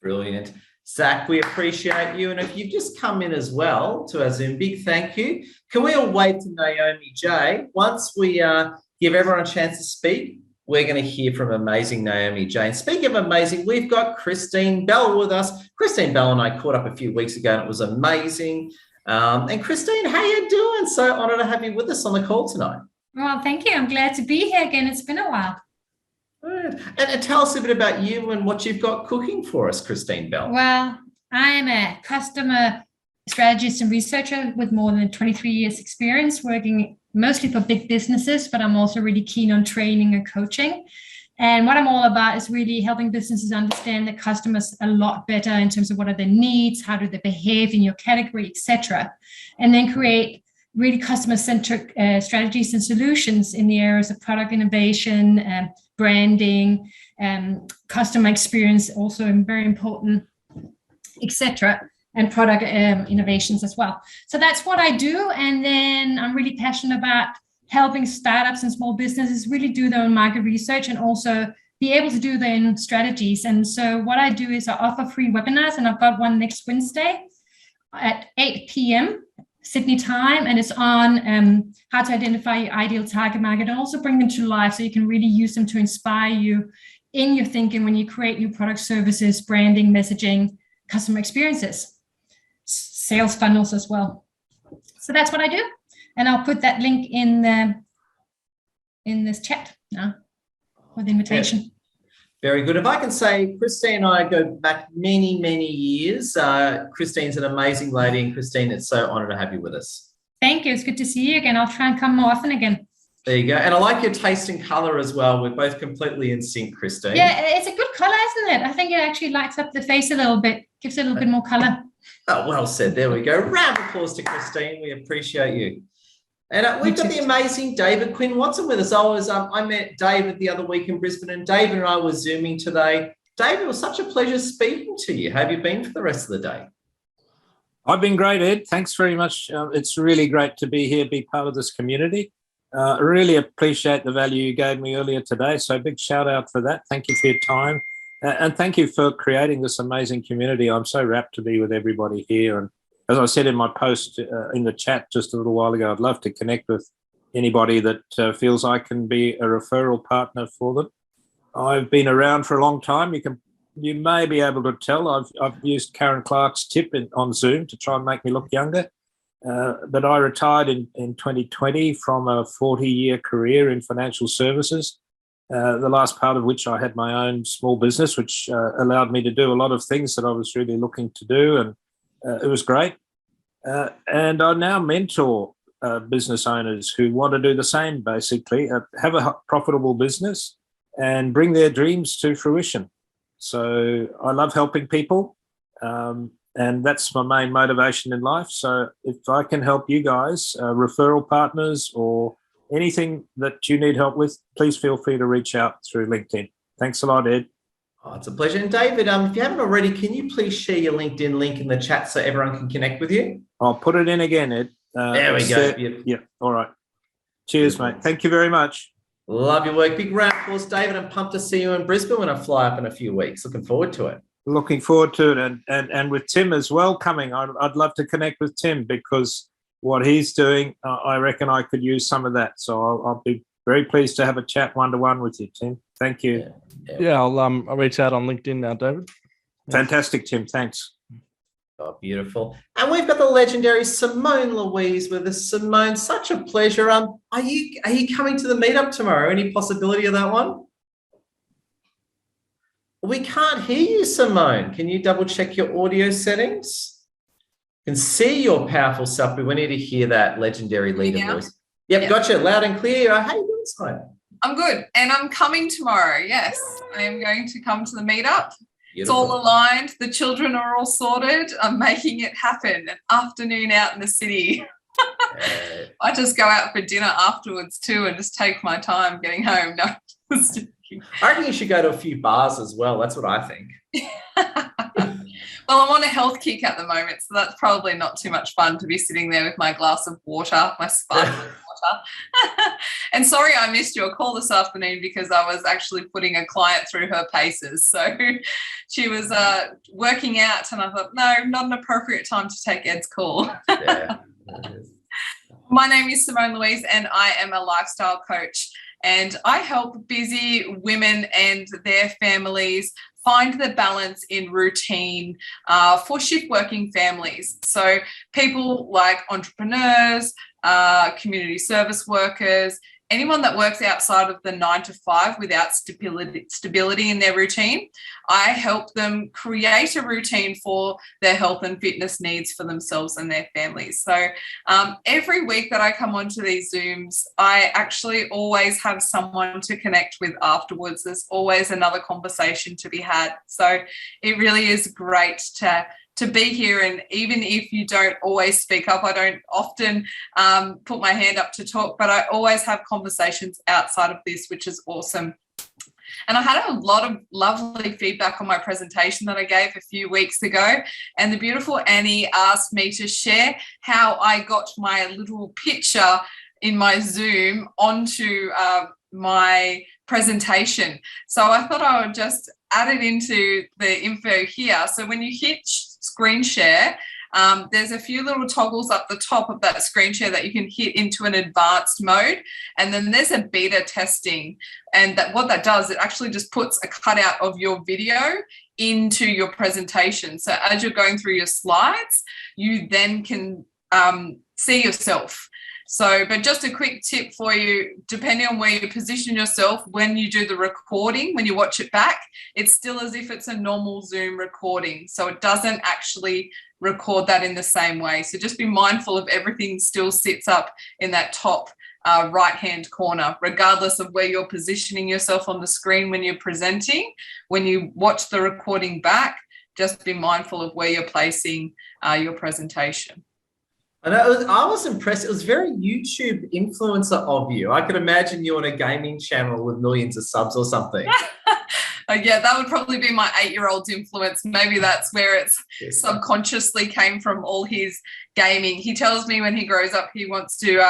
Brilliant. Zach, we appreciate you. And if you've just come in as well to our Zoom, big thank you. Can we all wave to Naomi J? Once we give everyone a chance to speak, we're going to hear from amazing Naomi J. And speaking of amazing, we've got Christine Bell with us. Christine Bell and I caught up a few weeks ago, and it was amazing. And Christine, how you doing? So honoured to have you with us on the call tonight. Well, thank you. I'm glad to be here again. It's been a while. Good. And tell us a bit about you and what you've got cooking for us, Christine Bell. Well, I'm a customer strategist and researcher with more than 23 years experience working mostly for big businesses, but I'm also really keen on training and coaching. And what I'm all about is really helping businesses understand their customers a lot better in terms of what are their needs, how do they behave in your category, etc. And then create really customer-centric strategies and solutions in the areas of product innovation, branding, customer experience, also very important, etc., and product innovations as well. So that's what I do. And then I'm really passionate about helping startups and small businesses really do their own market research and also be able to do their own strategies. And so what I do is I offer free webinars, and I've got one next Wednesday at 8 p.m. Sydney time, and it's on how to identify your ideal target market and also bring them to life so you can really use them to inspire you in your thinking when you create new product, services, branding, messaging, customer experiences, sales funnels as well. So that's what I do. And I'll put that link in this chat now with the invitation. Yeah. Very good. If I can say, Christine and I go back many, many years. Christine's an amazing lady, and Christine, it's so honoured to have you with us. Thank you. It's good to see you again. I'll try and come more often again. There you go. And I like your taste in colour as well. We're both completely in sync, Christine. Yeah, it's a good colour, isn't it? I think it actually lights up the face a little bit, gives it a little bit more colour. Oh, well said. There we go. Round of applause to Christine. We appreciate you. And we've got the amazing David Quinn Watson with us. I met David the other week in Brisbane, and David and I were Zooming today. David, it was such a pleasure speaking to you. How have you been for the rest of the day? I've been great, Ed. Thanks very much. It's really great to be here, be part of this community. I really appreciate the value you gave me earlier today. So big shout out for that. Thank you for your time. And thank you for creating this amazing community. I'm so rapt to be with everybody here. And as I said in my post in the chat just a little while ago, I'd love to connect with anybody that feels I can be a referral partner for them. I've been around for a long time. You may be able to tell I've used Karen Clark's tip on Zoom to try and make me look younger. But I retired in 2020 from a 40-year career in financial services, the last part of which I had my own small business, which allowed me to do a lot of things that I was really looking to do, and it was great. And I now mentor business owners who want to do the same, basically, have a profitable business and bring their dreams to fruition. So I love helping people. And that's my main motivation in life. So if I can help you guys, referral partners or anything that you need help with, please feel free to reach out through LinkedIn. Thanks a lot, Ed. Oh, it's a pleasure. And David, if you haven't already, can you please share your LinkedIn link in the chat so everyone can connect with you? I'll put it in again, Ed. There we go. Yeah. All right. Cheers, mate. Thank you very much. Love your work. Big round of applause, David. I'm pumped to see you in Brisbane when I fly up in a few weeks. Looking forward to it. Looking forward to it. And with Tim as well coming, I'd love to connect with Tim because what he's doing, I reckon I could use some of that. So I'll be very pleased to have a chat one-to-one with you, Tim. Thank you. Yeah, I'll reach out on LinkedIn now, David. Fantastic, Tim. Thanks. Oh, beautiful. And we've got the legendary Simone Louise with us. Simone, such a pleasure. Are you coming to the meetup tomorrow? Any possibility of that one? We can't hear you, Simone. Can you double check your audio settings? Can see your powerful self, but we need to hear that legendary leader voice. Yep, gotcha. Loud and clear. How you doing, Simone? I'm good. And I'm coming tomorrow. Yes, I am going to come to the meetup. Beautiful. It's all aligned. The children are all sorted. I'm making it happen. An afternoon out in the city. I just go out for dinner afterwards too and just take my time getting home. No, I reckon you should go to a few bars as well. That's what I think. Well, I'm on a health kick at the moment, so that's probably not too much fun to be sitting there with my glass of water, my sparkling water. And sorry I missed your call this afternoon because I was actually putting a client through her paces. So she was working out and I thought, no, not an appropriate time to take Ed's call. Yeah. My name is Simone Louise and I am a lifestyle coach. And I help busy women and their families find the balance in routine for shift working families. So people like entrepreneurs, community service workers, anyone that works outside of the 9 to 5 without stability in their routine, I help them create a routine for their health and fitness needs for themselves and their families. So every week that I come onto these Zooms, I actually always have someone to connect with afterwards. There's always another conversation to be had. So it really is great to be here, and even if you don't always speak up, I don't often put my hand up to talk, but I always have conversations outside of this, which is awesome. And I had a lot of lovely feedback on my presentation that I gave a few weeks ago, and the beautiful Annie asked me to share how I got my little picture in my Zoom onto my presentation. So I thought I would just add it into the info here. So when you hit screen share, there's a few little toggles up the top of that screen share that you can hit into an advanced mode, and then there's a beta testing, and what that does, it actually just puts a cutout of your video into your presentation. So as you're going through your slides, you then can see yourself. So, but just a quick tip for you, depending on where you position yourself, when you do the recording, when you watch it back, it's still as if it's a normal Zoom recording. So it doesn't actually record that in the same way. So just be mindful of everything still sits up in that top right-hand corner, regardless of where you're positioning yourself on the screen when you're presenting. When you watch the recording back, just be mindful of where you're placing your presentation. And I was impressed. It was very YouTube influencer of you. I could imagine you on a gaming channel with millions of subs or something. Yeah, that would probably be my 8-year-old's influence. Maybe that's where it's subconsciously came from, all his gaming. He tells me when he grows up he wants to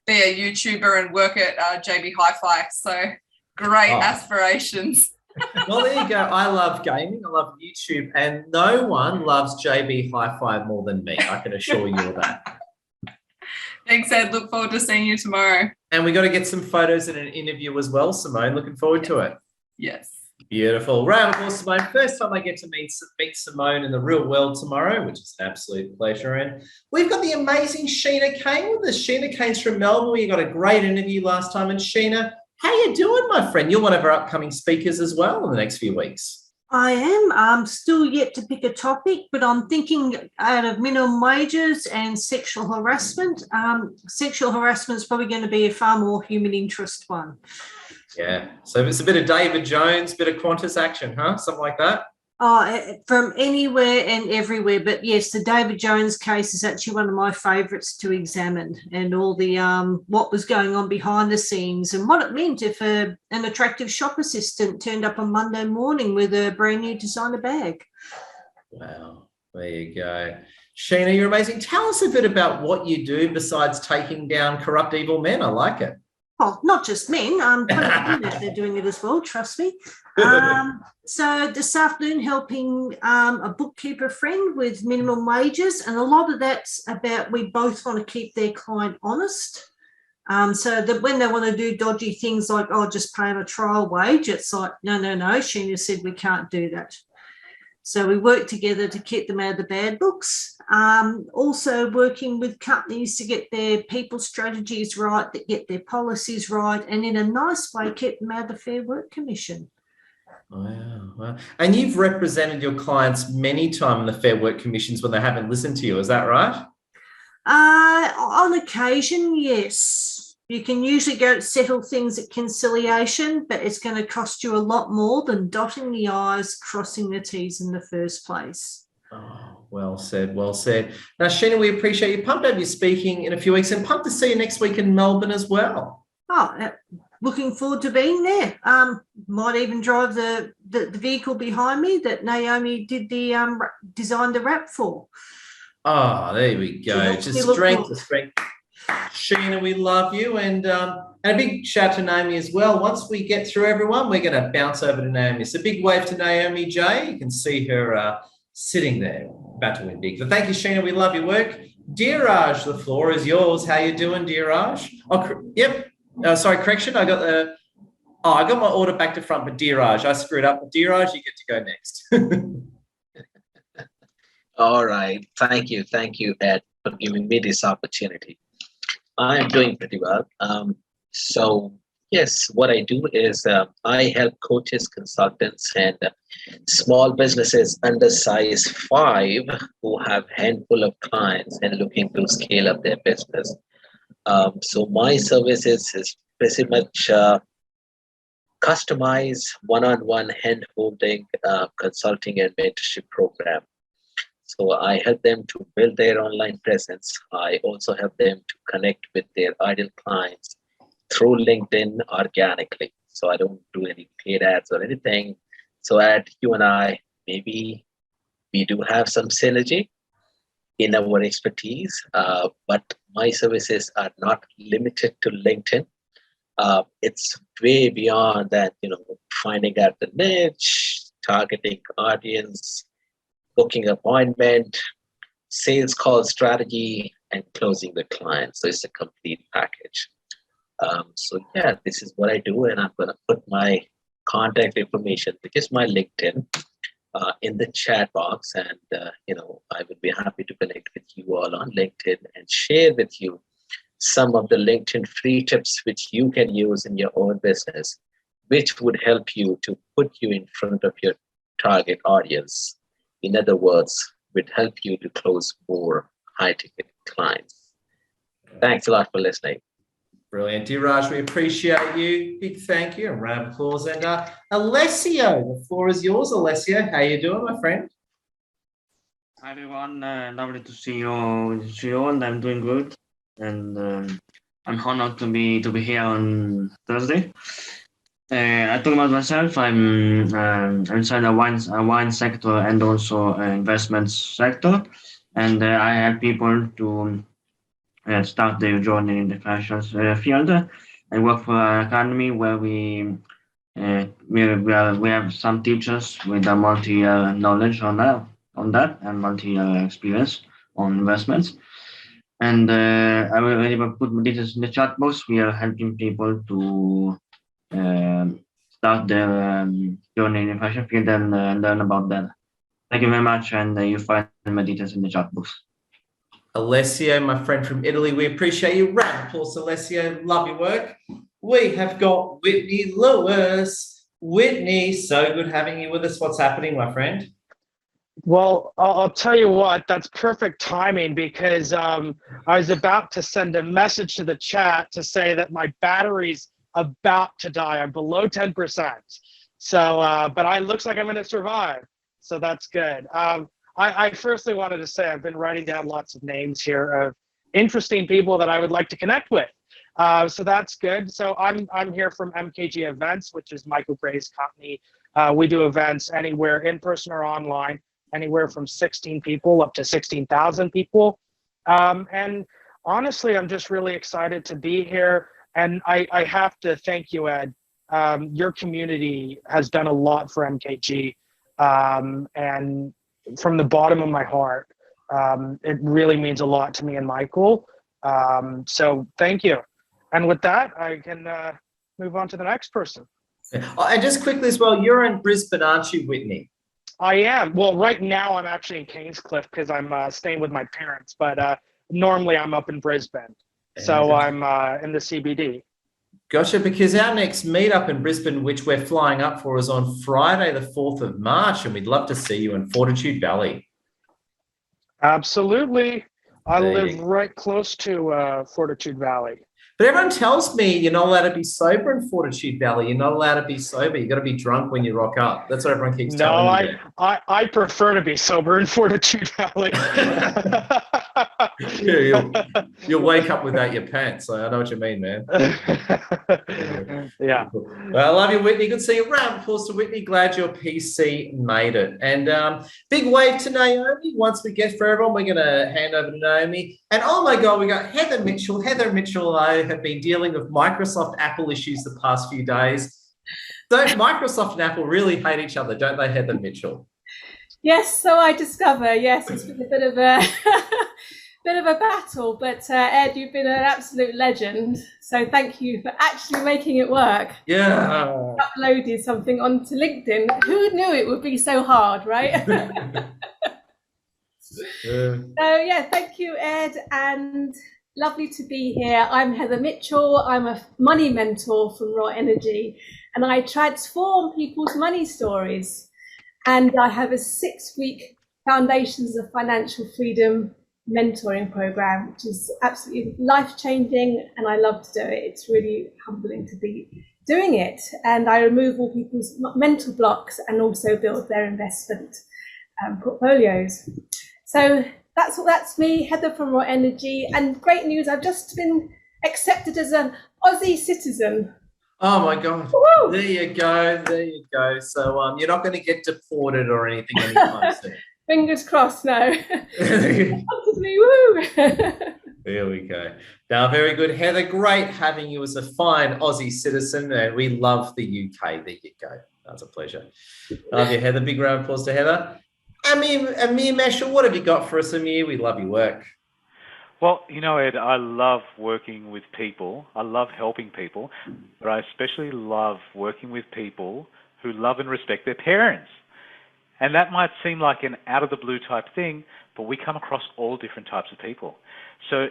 be a YouTuber and work at JB Hi-Fi. So great aspirations. Well, there you go. I love gaming. I love YouTube, and no one loves JB Hi-Fi more than me. I can assure you of that. Thanks, Ed. Look forward to seeing you tomorrow. And we got to get some photos and an interview as well, Simone. Looking forward to it. Yes. Beautiful. Round of applause, Simone. First time I get to meet Simone in the real world tomorrow, which is an absolute pleasure. And we've got the amazing Sheena Kane with us. Sheena Kane's from Melbourne. We got a great interview last time. And Sheena, how you doing, my friend? You're one of our upcoming speakers as well in the next few weeks. I am. I'm still yet to pick a topic, but I'm thinking out of minimum wages and sexual harassment. Sexual harassment is probably going to be a far more human interest one. Yeah. So it's a bit of David Jones, bit of Qantas action, huh? Something like that? From anywhere and everywhere. But yes, the David Jones case is actually one of my favourites to examine, and all the what was going on behind the scenes and what it meant if an attractive shop assistant turned up on Monday morning with a brand new designer bag. Wow. There you go. Sheena, you're amazing. Tell us a bit about what you do besides taking down corrupt, evil men. I like it. Oh, not just men. They're doing it as well, trust me. So this afternoon, helping a bookkeeper friend with minimum wages, and a lot of that's about we both want to keep their client honest. So that when they want to do dodgy things like, oh, just pay them a trial wage, it's like, no. Sheena said we can't do that. So we work together to keep them out of the bad books. Also working with companies to get their people strategies right, that get their policies right, and in a nice way, keep them out of the Fair Work Commission. Wow. And you've represented your clients many times in the Fair Work Commissions when they haven't listened to you. Is that right? On occasion, yes. You can usually go settle things at conciliation, but it's going to cost you a lot more than dotting the I's, crossing the T's in the first place. Oh, well said, well said. Now, Sheena, we appreciate you. Pumped to have you speaking in a few weeks, and pumped to see you next week in Melbourne as well. Oh, looking forward to being there. Might even drive the vehicle behind me that Naomi did designed the wrap for. Oh, there we go. Just strength to strength. Sheena, we love you, and a big shout to Naomi as well. Once we get through everyone, we're going to bounce over to Naomi. So big wave to Naomi J. You can see her sitting there, about to win big. So thank you, Sheena. We love your work. Dheeraj, the floor is yours. How you doing, Dheeraj? Oh, yep. Sorry, correction. I got my order back to front, but Dheeraj, I screwed up. But Dheeraj, you get to go next. All right. Thank you, Ed, for giving me this opportunity. I am doing pretty well. So yes, what I do is I help coaches, consultants, and small businesses under size 5 who have handful of clients and looking to scale up their business. So my services is pretty much customized one-on-one hand-holding consulting and mentorship program. So I help them to build their online presence. I also help them to connect with their ideal clients through LinkedIn organically. So I don't do any paid ads or anything. So at you and I, maybe we do have some synergy in our expertise, but my services are not limited to LinkedIn. It's way beyond that, finding out the niche, targeting audience, booking appointment, sales call strategy, and closing the client. So it's a complete package. So yeah, this is what I do, and I'm going to put my contact information, which is my LinkedIn, in the chat box, and I would be happy to connect with you all on LinkedIn and share with you some of the LinkedIn free tips which you can use in your own business, which would help you to put you in front of your target audience. In other words, would help you to close more high-ticket clients. Thanks a lot for listening. Brilliant. Diraj, we appreciate you. Big thank you and round of applause. And Alessio, the floor is yours. Alessio, how you doing, my friend? Hi everyone, lovely to see you, and I'm doing good. And I'm honored to be here on Thursday. I talk about myself. I'm inside the wine sector and also investment sector, and I help people to start their journey in the fashion field. I work for an academy where we have some teachers with a multi-year knowledge on that and multi-year experience on investments. And I will put details in the chat box. We are helping people to start their journey in the fashion field and learn about that. Thank you very much, and you find my details in the chat box. Alessio, my friend from Italy, we appreciate you. Round of applause, Alessio. Love your work. We have got Whitney Lewis. Whitney, so good having you with us. What's happening, my friend? Well, I'll tell you what, that's perfect timing, because I was about to send a message to the chat to say that my battery's about to die. I'm below 10%. So, but it looks like I'm going to survive. So that's good. I firstly wanted to say I've been writing down lots of names here of interesting people that I would like to connect with. So that's good. So I'm here from MKG Events, which is Michael Gray's company. We do events anywhere in person or online, anywhere from 16 people up to 16,000 people. And honestly, I'm just really excited to be here. And I have to thank you, Ed. Your community has done a lot for MKG. And from the bottom of my heart, it really means a lot to me and Michael. So thank you. And with that, I can move on to the next person. And just quickly as well, you're in Brisbane, aren't you, Whitney? I am. Well, right now I'm actually in Kingscliff because I'm staying with my parents, but normally I'm up in Brisbane. So I'm in the CBD. Gotcha, because our next meetup in Brisbane, which we're flying up for, is on Friday, the 4th of March, and we'd love to see you in Fortitude Valley. Absolutely. I live right close to Fortitude Valley. But everyone tells me you're not allowed to be sober in Fortitude Valley. You're not allowed to be sober. You've got to be drunk when you rock up. That's what everyone keeps telling me. No, I prefer to be sober in Fortitude Valley. You'll wake up without your pants. So I know what you mean, man. Yeah. Well, I love you, Whitney. Good to see you. Round of applause to Whitney. Glad your PC made it. And big wave to Naomi. Once we get for everyone, we're going to hand over to Naomi. And oh my God, we got Heather Mitchell. Heather Mitchell and I have been dealing with Microsoft Apple issues the past few days. Don't Microsoft and Apple really hate each other, don't they, Heather Mitchell? Yes, so I discover. Yes, it's been a bit of a bit of a battle, but Ed, you've been an absolute legend. So thank you for actually making it work. Yeah. Uploaded something onto LinkedIn. Who knew it would be so hard, right? So yeah, thank you, Ed. And Lovely to be here. I'm Heather Mitchell. I'm a money mentor from Raw Energy, and I transform people's money stories. And I have a 6-week Foundations of Financial Freedom mentoring program, which is absolutely life-changing, and I love to do it. It's really humbling to be doing it. And I remove all people's mental blocks and also build their investment portfolios. So that's me, Heather from Raw Energy. And great news, I've just been accepted as an Aussie citizen. Oh my God. Woo! There you go. There you go. So you're not going to get deported or anything anytime soon. Fingers crossed, no. Me, woo! There we go. Now, very good, Heather. Great having you as a fine Aussie citizen, and we love the UK. There you go. That's a pleasure. Love you, Heather. Big round of applause to Heather. Amir Meshal, what have you got for us, Amir? We love your work. Well, you know, Ed, I love working with people. I love helping people, but I especially love working with people who love and respect their parents. And that might seem like an out-of-the-blue type thing, but we come across all different types of people. So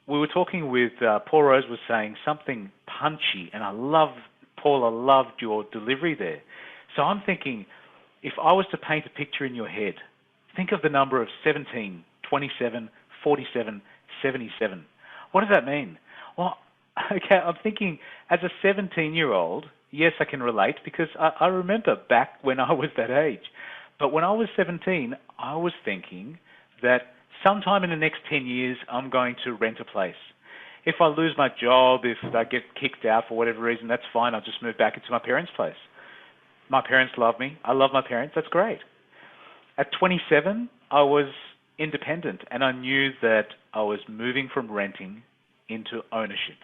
we were talking with, Paul Rose was saying something punchy, and Paul, I loved your delivery there. So I'm thinking, if I was to paint a picture in your head, think of the number of 17, 27, 47, 77. What does that mean? Well, okay, I'm thinking as a 17-year-old, yes, I can relate because I remember back when I was that age. But when I was 17, I was thinking that sometime in the next 10 years, I'm going to rent a place. If I lose my job, if I get kicked out for whatever reason, that's fine. I'll just move back into my parents' place. My parents love me. I love my parents. That's great. At 27, I was independent, and I knew that I was moving from renting into ownership.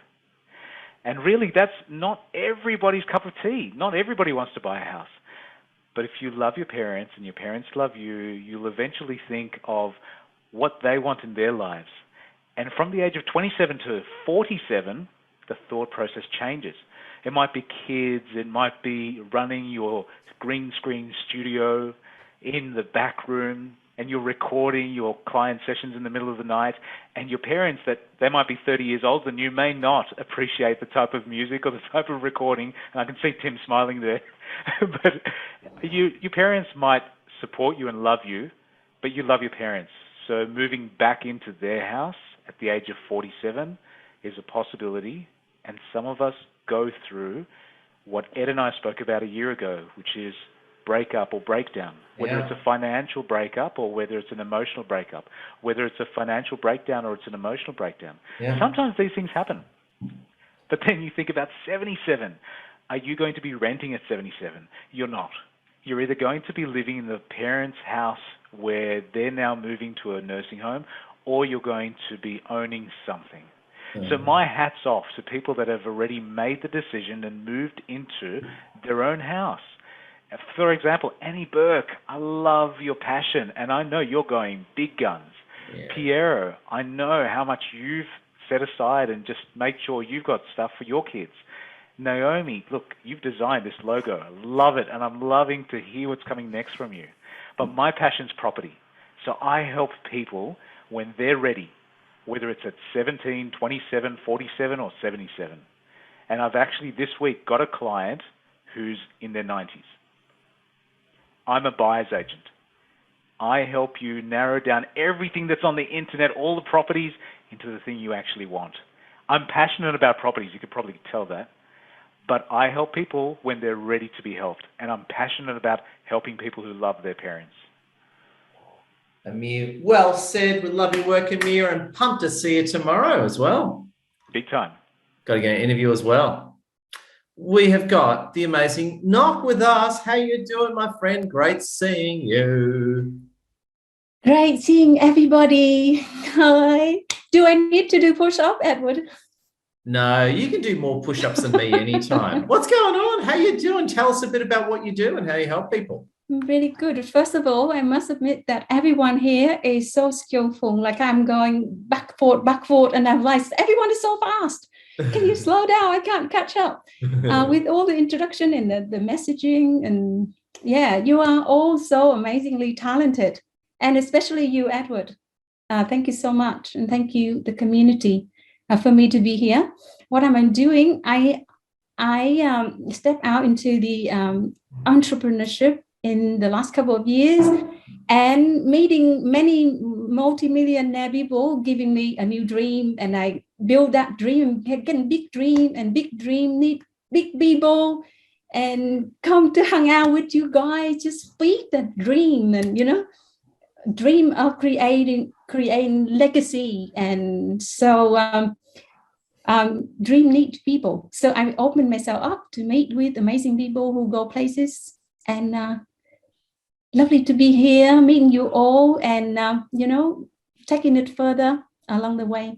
And really, that's not everybody's cup of tea. Not everybody wants to buy a house. But if you love your parents and your parents love you, you'll eventually think of what they want in their lives. And from the age of 27 to 47, the thought process changes. It might be kids, it might be running your green screen studio in the back room, and you're recording your client sessions in the middle of the night, and your parents, that they might be 30 years older than you, may not appreciate the type of music or the type of recording, and I can see Tim smiling there. But your parents might support you and love you, but you love your parents. So moving back into their house at the age of 47 is a possibility, and some of us go through what Ed and I spoke about a year ago, which is breakup or breakdown, whether it's a financial breakup or whether it's an emotional breakup, whether it's a financial breakdown or it's an emotional breakdown. Yeah. Sometimes these things happen. But then you think about 77. Are you going to be renting at 77? You're not. You're either going to be living in the parents' house where they're now moving to a nursing home, or you're going to be owning something. So my hat's off to people that have already made the decision and moved into their own house. For example, Annie Burke, I love your passion, and I know you're going big guns. Yeah. Piero, I know how much you've set aside and just make sure you've got stuff for your kids. Naomi, look, you've designed this logo. I love it, and I'm loving to hear what's coming next from you. But my passion's property. So I help people when they're ready, whether it's at 17, 27, 47, or 77. And I've actually this week got a client who's in their 90s. I'm a buyer's agent. I help you narrow down everything that's on the internet, all the properties, into the thing you actually want. I'm passionate about properties, you could probably tell that. But I help people when they're ready to be helped. And I'm passionate about helping people who love their parents. Amir, well said. We love your work, Amir, and pumped to see you tomorrow as well. Big time. Got to get an interview as well. We have got the amazing Knock with us. How you doing, my friend? Great seeing you. Great seeing everybody. Hi. Do I need to do push-up, Edward? No, you can do more push-ups than me anytime. What's going on? How you doing? Tell us a bit about what you do and how you help people. Really good. First of all, I must admit that everyone here is so skillful. Like I'm going back, forward, and I'm like, everyone is so fast. Can you slow down? I can't catch up. With all the introduction and the messaging, and yeah, you are all so amazingly talented, and especially you, Edward. Thank you so much, and thank you, the community. for me to be here. What am I doing? I stepped out into the entrepreneurship in the last couple of years and meeting many multi-millionaire people giving me a new dream, and I build that dream, again, big dream, and big dream need big people, and come to hang out with you guys, just feed that dream, and dream of creating legacy. And so dream need people. So I open myself up to meet with amazing people who go places, and lovely to be here, meeting you all, and taking it further along the way.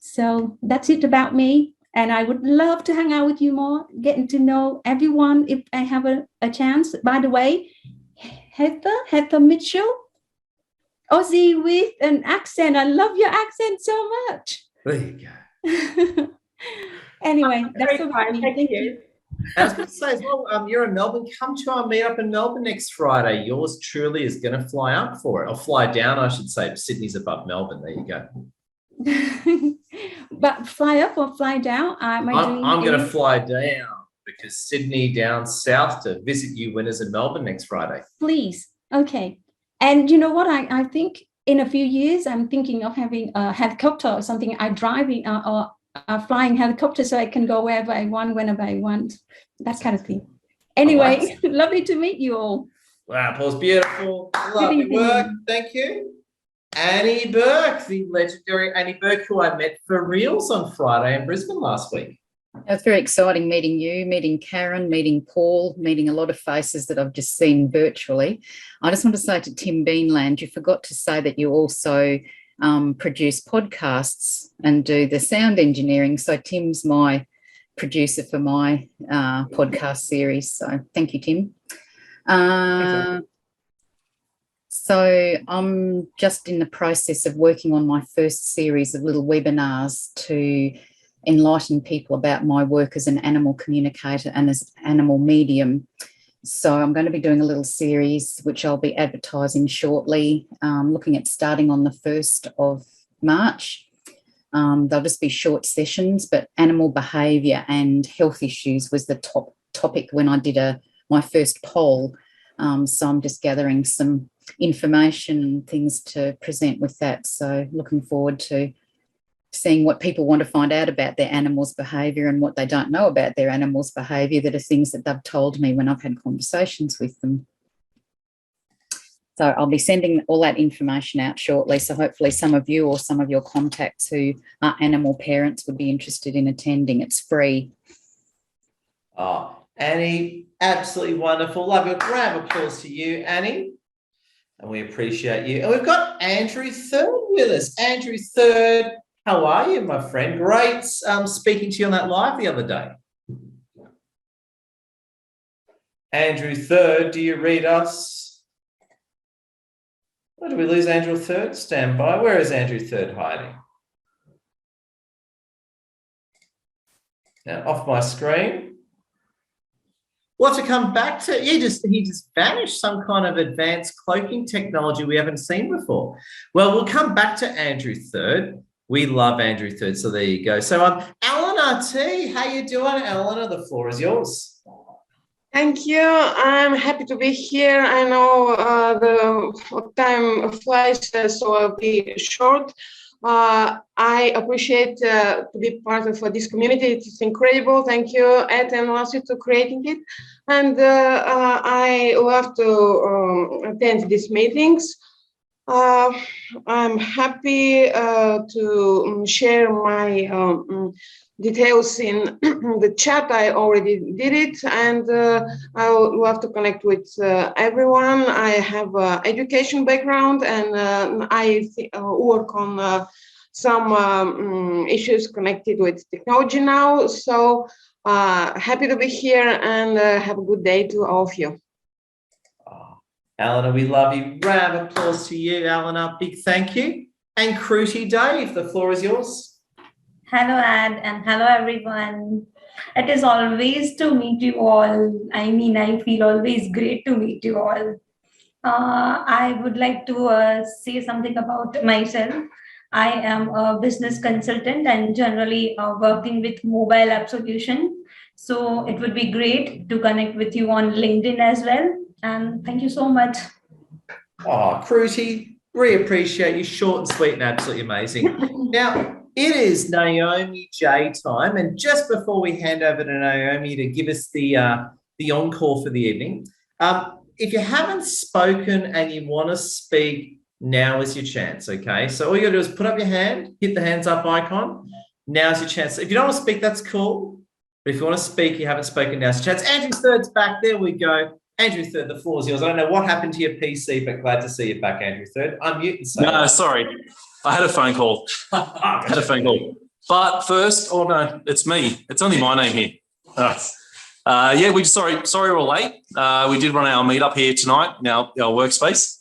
So that's it about me. And I would love to hang out with you more, getting to know everyone if I have a chance. By the way, Heather Mitchell, Aussie with an accent. I love your accent so much. There you go. Anyway, that's about me. Thank you. I was going to say as well, you're in Melbourne. Come to our meetup in Melbourne next Friday. Yours truly is going to fly up for it, or fly down, I should say. Sydney's above Melbourne. There you go. But fly up or fly down? I'm going to fly down, because Sydney down south to visit you winners in Melbourne next Friday. Please. Okay. And you know what? I think in a few years, I'm thinking of having a helicopter or something. I'm driving or flying helicopter so I can go wherever I want, whenever I want. That kind of thing. Anyway, lovely to meet you all. Wow, Paul's beautiful. Lovely work. Thank you. Annie Burke, the legendary Annie Burke, who I met for reals on Friday in Brisbane last week. It was very exciting meeting you, meeting Karen, meeting Paul, meeting a lot of faces that I've just seen virtually. I just want to say to Tim Beanland, you forgot to say that you also produce podcasts and do the sound engineering. So Tim's my producer for my podcast series. So thank you, Tim. So I'm just in the process of working on my first series of little webinars to enlighten people about my work as an animal communicator and as an animal medium. So I'm going to be doing a little series which I'll be advertising shortly, looking at starting on the 1st of March. They'll just be short sessions, but animal behaviour and health issues was the top topic when I did my first poll. So I'm just gathering some information and things to present with that. So looking forward to seeing what people want to find out about their animals' behaviour and what they don't know about their animals' behaviour that are things that they've told me when I've had conversations with them. So I'll be sending all that information out shortly. So hopefully some of you or some of your contacts who are animal parents would be interested in attending. It's free. Oh, Annie, absolutely wonderful. Love you. Round of applause to you, Annie. And we appreciate you. And we've got Andrew Third with us. Andrew Third, how are you, my friend? Great speaking to you on that live the other day. Andrew Third, do you read us? Or did we lose Andrew Third? Stand by. Where is Andrew Third hiding? Now, off my screen. We'll have to come back to, he just vanished, some kind of advanced cloaking technology we haven't seen before. Well, we'll come back to Andrew Third. We love Andrew Third, so there you go. So Eleanor T, how you doing? Eleanor, the floor is yours. Thank you. I'm happy to be here. I know the time flies, so I'll be short. I appreciate to be part of this community. It's incredible. Thank you, Ed and Lassie, to creating it. And I love to attend these meetings. I'm happy to share my details in the chat. I already did it, and I would love to connect with everyone. I have an education background, and I work on some issues connected with technology now. So happy to be here, and have a good day to all of you. Eleanor, we love you. Round of applause to you, Eleanor. Big thank you. And Kruti Dave, the floor is yours. Hello, Ad, and hello, everyone. It is always to meet you all. I mean, I feel always great to meet you all. I would like to say something about myself. I am a business consultant and generally working with mobile app solution. So it would be great to connect with you on LinkedIn as well. And thank you so much. Oh, Cruzy, really appreciate you. Short and sweet and absolutely amazing. Now, it is Naomi J time. And just before we hand over to Naomi to give us the encore for the evening, if you haven't spoken and you want to speak, now is your chance, okay? So all you got to do is put up your hand, hit the hands up icon. Now's your chance. If you don't want to speak, that's cool. But if you want to speak, you haven't spoken, now's your chance. Andrew Third's back. There we go. Andrew Third, the floor is yours. I don't know what happened to your PC, but glad to see you back, Andrew Third. Unmute and say. No, sorry. I had a phone call. But first, oh no, it's me. It's only my name here. Yeah, sorry we're late. We did run our meetup here tonight in our workspace.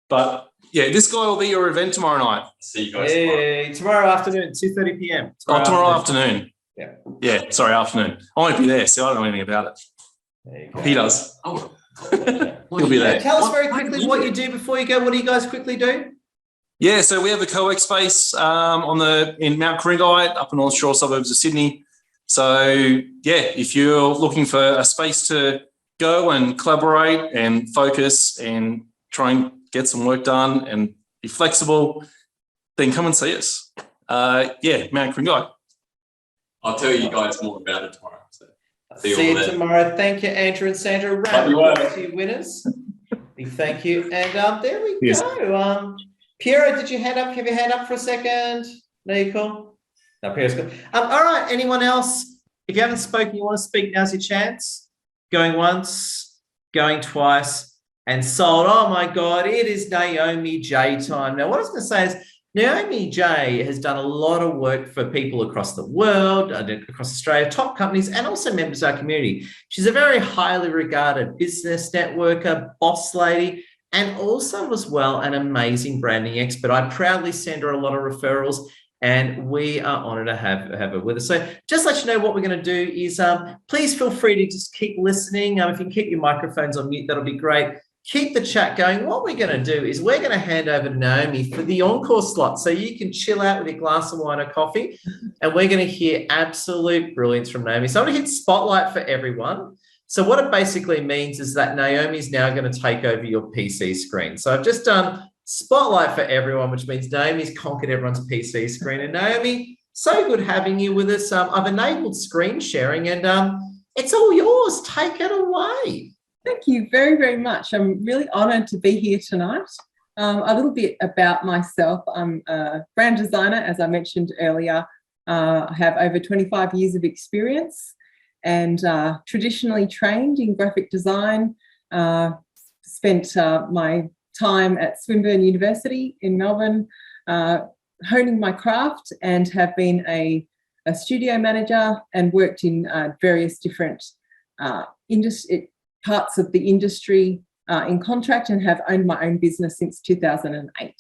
But yeah, this guy will be your event tomorrow night. See you guys tomorrow afternoon, 2:30 p.m. Tomorrow afternoon. Yeah. Yeah, sorry, afternoon. I won't be there, so I don't know anything about it. He does. Oh. He'll be there. Tell us very quickly what you do before you go. What do you guys quickly do? Yeah, so we have a co-work space in Mount Coringai, up in North Shore suburbs of Sydney. So yeah, if you're looking for a space to go and collaborate and focus and try and get some work done and be flexible, then come and see us. Yeah, Mount Coringai. I'll tell you guys more about it tomorrow. So see you tomorrow. Thank you, Andrew and Sandra. Round of applause to you winners. Thank you. And there we go. Piero, did you hand up? Have your hand up for a second? No, you're cool. No, Piero's good. All right. Anyone else? If you haven't spoken, you want to speak, now's your chance. Going once, going twice, and sold. Oh my God, it is Naomi J time. Now, what I was going to say is Naomi J has done a lot of work for people across the world, across Australia, top companies, and also members of our community. She's a very highly regarded business networker, boss lady, and also as well an amazing branding expert. I proudly send her a lot of referrals, and we are honoured to have her with us. So just let you know what we're going to do is please feel free to just keep listening. If you can keep your microphones on mute, that'll be great. Keep the chat going. What we're going to do is we're going to hand over to Naomi for the encore slot so you can chill out with your glass of wine or coffee, and we're going to hear absolute brilliance from Naomi. So I'm going to hit spotlight for everyone. So what it basically means is that Naomi is now going to take over your PC screen. So I've just done spotlight for everyone, which means Naomi's conquered everyone's PC screen. And Naomi, so good having you with us. I've enabled screen sharing, and it's all yours. Take it away. Thank you very, very much. I'm really honoured to be here tonight. A little bit about myself. I'm a brand designer, as I mentioned earlier. I have over 25 years of experience and traditionally trained in graphic design. Spent my time at Swinburne University in Melbourne, honing my craft, and have been a studio manager and worked in various different parts of the industry in contract, and have owned my own business since 2008.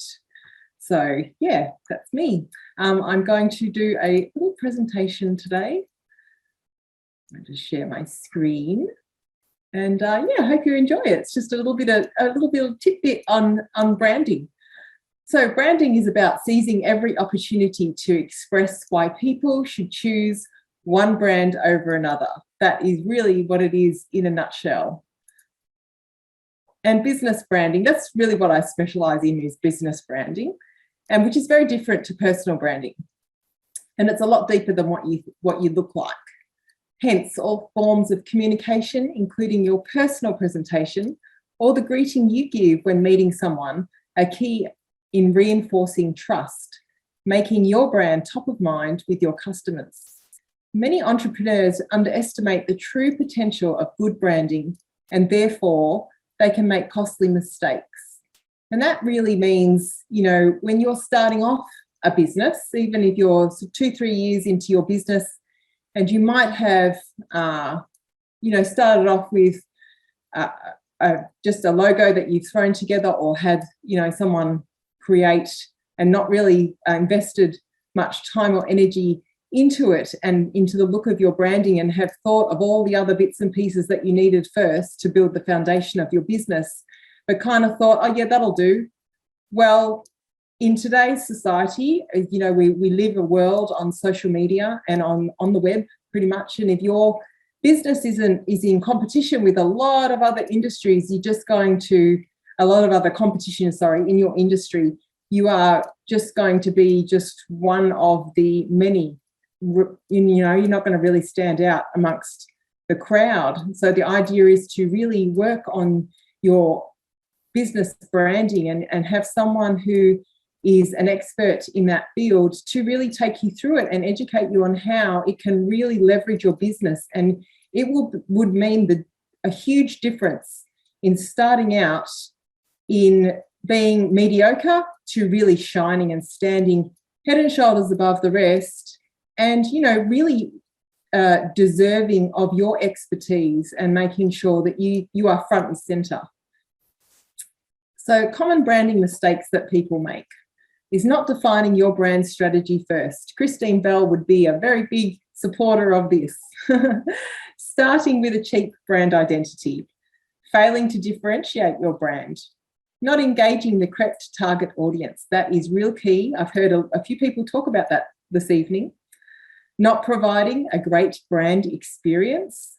So yeah, that's me. I'm going to do a little presentation today. I'll just share my screen, and yeah, I hope you enjoy it. It's just a little bit of tidbit on branding. So branding is about seizing every opportunity to express why people should choose one brand over another. That is really what it is in a nutshell. And business branding, that's really what I specialise in, is business branding, and which is very different to personal branding. And it's a lot deeper than what you look like. Hence, all forms of communication, including your personal presentation or the greeting you give when meeting someone, are key in reinforcing trust, making your brand top of mind with your customers. Many entrepreneurs underestimate the true potential of good branding, and therefore they can make costly mistakes. And that really means, you know, when you're starting off a business, even if you're 2-3 years into your business, and you might have, you know, started off with just a logo that you've thrown together, or had, you know, someone create, and not really invested much time or energy into it and into the look of your branding, and have thought of all the other bits and pieces that you needed first to build the foundation of your business, but kind of thought, oh yeah, that'll do. Well, in today's society, you know, we live a world on social media and on the web pretty much. And if your business is in competition with a lot of other industries, you're just going to, a lot of other competition, sorry, in your industry, you are just going to be just one of the many. You know, you're not going to really stand out amongst the crowd. So the idea is to really work on your business branding and have someone who is an expert in that field to really take you through it and educate you on how it can really leverage your business. And it would mean a huge difference in starting out in being mediocre to really shining and standing head and shoulders above the rest, and, you know, really deserving of your expertise and making sure that you are front and center. So common branding mistakes that people make is not defining your brand strategy first. Christine Bell would be a very big supporter of this. Starting with a cheap brand identity, failing to differentiate your brand, not engaging the correct target audience. That is real key. I've heard a few people talk about that this evening. Not providing a great brand experience,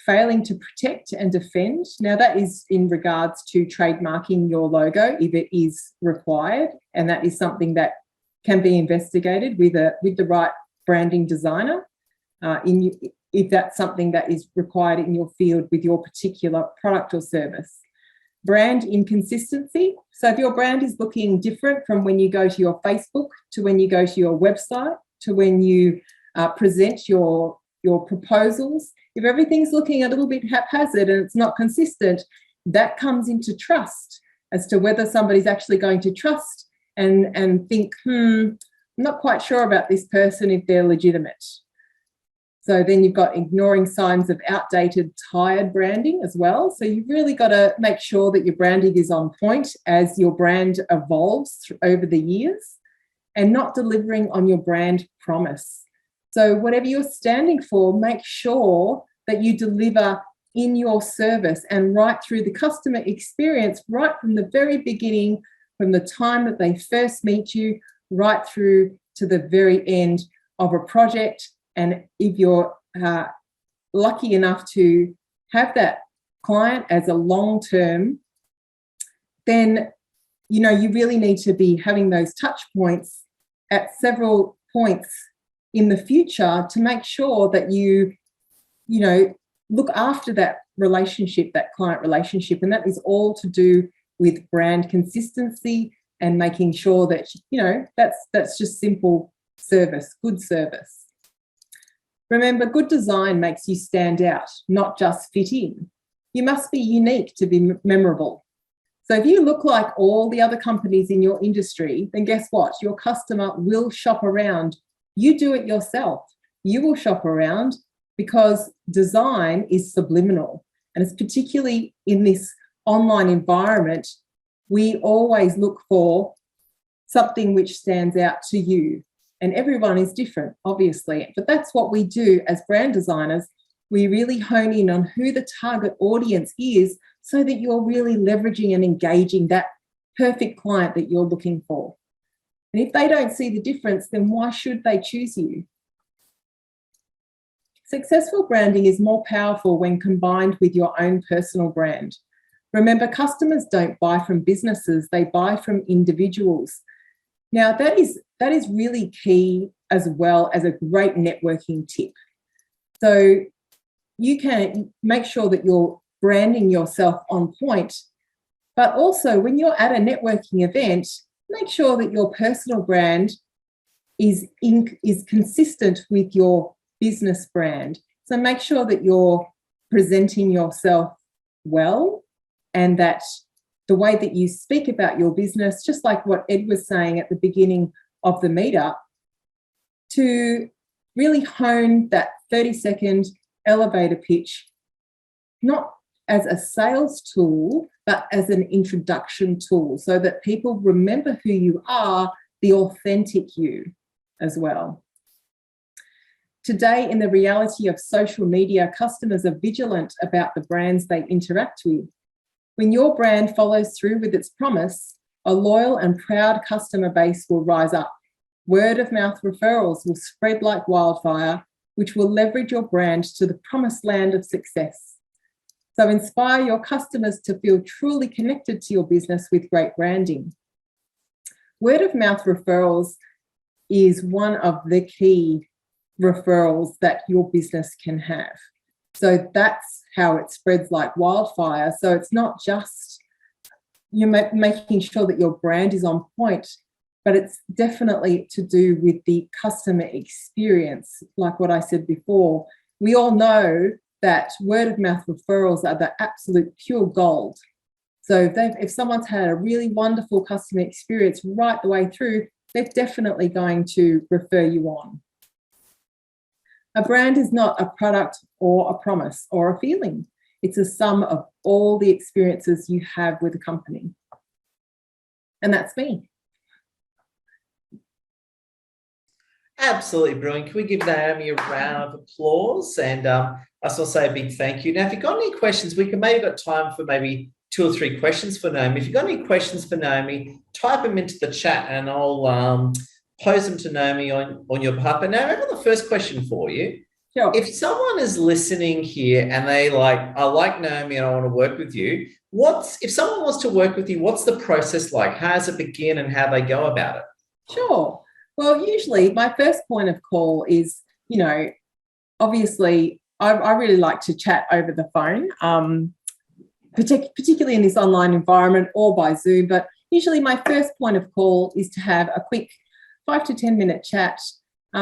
failing to protect and defend. Now that is in regards to trademarking your logo if it is required, and that is something that can be investigated with the right branding designer if that's something that is required in your field with your particular product or service. Brand inconsistency. So if your brand is looking different from when you go to your Facebook to when you go to your website to when you present your proposals, if everything's looking a little bit haphazard and it's not consistent, that comes into trust as to whether somebody's actually going to trust and think, I'm not quite sure about this person if they're legitimate. So then you've got ignoring signs of outdated, tired branding as well. So you've really got to make sure that your branding is on point as your brand evolves over the years, and not delivering on your brand promise. So whatever you're standing for, make sure that you deliver in your service and right through the customer experience, right from the very beginning, from the time that they first meet you, right through to the very end of a project. And if you're lucky enough to have that client as a long-term, then, you know, you really need to be having those touch points at several points in the future to make sure that you know, look after that relationship, that client relationship. And that is all to do with brand consistency and making sure that, you know, that's just simple service, good service. Remember, good design makes you stand out, not just fit in. You must be unique to be memorable. So if you look like all the other companies in your industry, then guess what? Your customer will shop around. You do it yourself. You will shop around because design is subliminal. And it's particularly in this online environment, we always look for something which stands out to you. And everyone is different, obviously, but that's what we do as brand designers. We really hone in on who the target audience is so that you're really leveraging and engaging that perfect client that you're looking for. And if they don't see the difference, then why should they choose you? Successful branding is more powerful when combined with your own personal brand. Remember, customers don't buy from businesses, they buy from individuals. Now, that is really key, as well as a great networking tip. So you can make sure that you're branding yourself on point, but also when you're at a networking event, make sure that your personal brand is consistent with your business brand. So make sure that you're presenting yourself well, and that the way that you speak about your business, just like what Ed was saying at the beginning of the meetup, to really hone that 30-second elevator pitch, not as a sales tool, but as an introduction tool, so that people remember who you are, the authentic you as well. Today, in the reality of social media, customers are vigilant about the brands they interact with. When your brand follows through with its promise, A loyal and proud customer base will rise up. Word of mouth referrals will spread like wildfire, which will leverage your brand to the promised land of success. So inspire your customers to feel truly connected to your business with great branding. Word of mouth referrals is one of the key referrals that your business can have. So that's how it spreads like wildfire. So it's not just you're making sure that your brand is on point, but it's definitely to do with the customer experience. Like what I said before, we all know that word of mouth referrals are the absolute pure gold. So if someone's had a really wonderful customer experience right the way through, they're definitely going to refer you on. A brand is not a product or a promise or a feeling. It's a sum of all the experiences you have with a company. And that's me. Absolutely brilliant. Can we give Naomi a round of applause? And I also say a big thank you. Now, if you've got any questions, we can maybe got time for maybe 2 or 3 questions for Naomi. If you've got any questions for Naomi, type them into the chat and I'll pose them to Naomi on your behalf. But Naomi, I've got the first question for you. Sure. If someone is listening here and they I like Naomi and I want to work with you, if someone wants to work with you, what's the process like? How does it begin and how they go about it? Sure. Well, usually my first point of call is, obviously I really like to chat over the phone, particularly in this online environment or by Zoom. But usually my first point of call is to have a quick 5 to 10 minute chat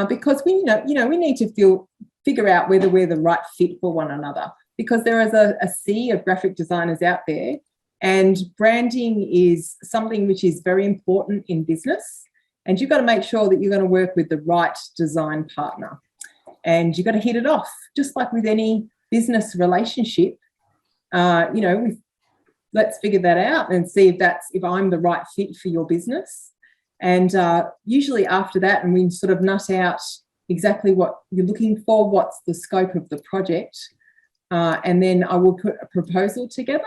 because we need to figure out whether we're the right fit for one another, because there is a sea of graphic designers out there, and branding is something which is very important in business. And you've got to make sure that you're going to work with the right design partner, and you've got to hit it off, just like with any business relationship. Let's figure that out and see if I'm the right fit for your business. And usually after that, and we sort of nut out exactly what you're looking for, what's the scope of the project, and then I will put a proposal together.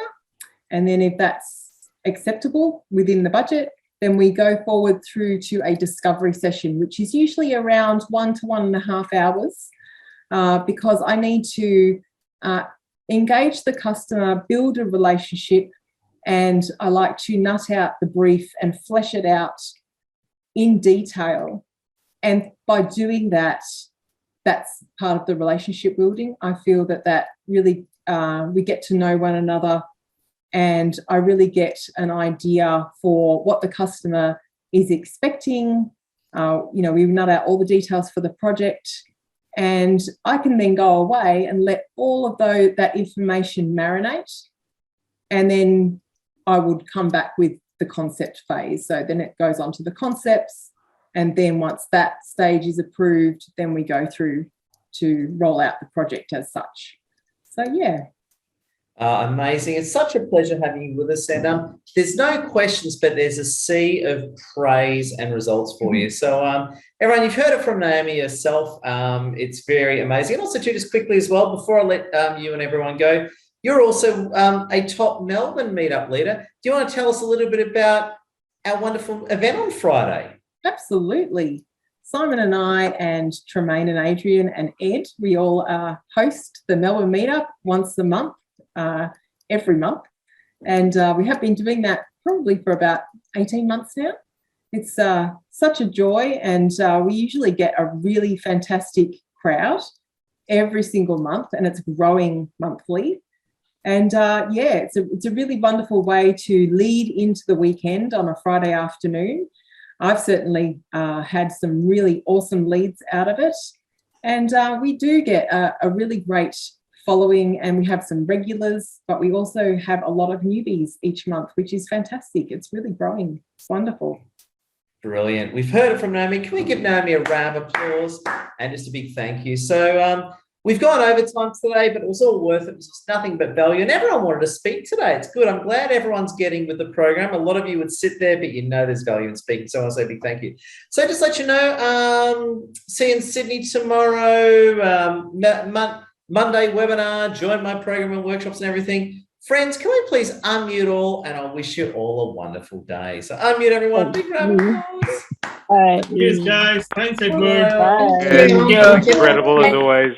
And then if that's acceptable within the budget, then we go forward through to a discovery session, which is usually around 1 to 1.5 hours, because I need to engage the customer, build a relationship, and I like to nut out the brief and flesh it out in detail. And by doing that, that's part of the relationship building. I feel that really we get to know one another, and I really get an idea for what the customer is expecting. We nut out all the details for the project, and I can then go away and let all of that information marinate, and then I would come back with the concept phase. So then it goes on to the concepts, and then once that stage is approved, then we go through to roll out the project as such. So yeah. Amazing. It's such a pleasure having you with us. And there's no questions, but there's a sea of praise and results for you. So everyone, you've heard it from Naomi herself. It's very amazing. And also too, just quickly as well, before I let you and everyone go, you're also a top Melbourne Meetup leader. Do you want to tell us a little bit about our wonderful event on Friday? Absolutely. Simon and I and Tremaine and Adrian and Ed, we all host the Melbourne Meetup once a month. Every month, and we have been doing that probably for about 18 months now. It's such a joy, and we usually get a really fantastic crowd every single month, and it's growing monthly. And it's a really wonderful way to lead into the weekend on a Friday afternoon. I've certainly had some really awesome leads out of it, and we do get a really great following, and we have some regulars, but we also have a lot of newbies each month, which is fantastic. It's really growing. It's wonderful. Brilliant. We've heard it from Naomi. Can we give Naomi a round of applause and just a big thank you? So we've gone over time today, but it was all worth it. It was nothing but value, and everyone wanted to speak today. It's good. I'm glad everyone's getting with the program. A lot of you would sit there, but there's value in speaking, so I'll say a big thank you. So just let you know, see you in Sydney tomorrow, Monday webinar, join my program and workshops and everything. Friends, can we please unmute all, and I wish you all a wonderful day. So unmute everyone. Big round of applause. Cheers, guys. Thanks, Edward. Incredible as always.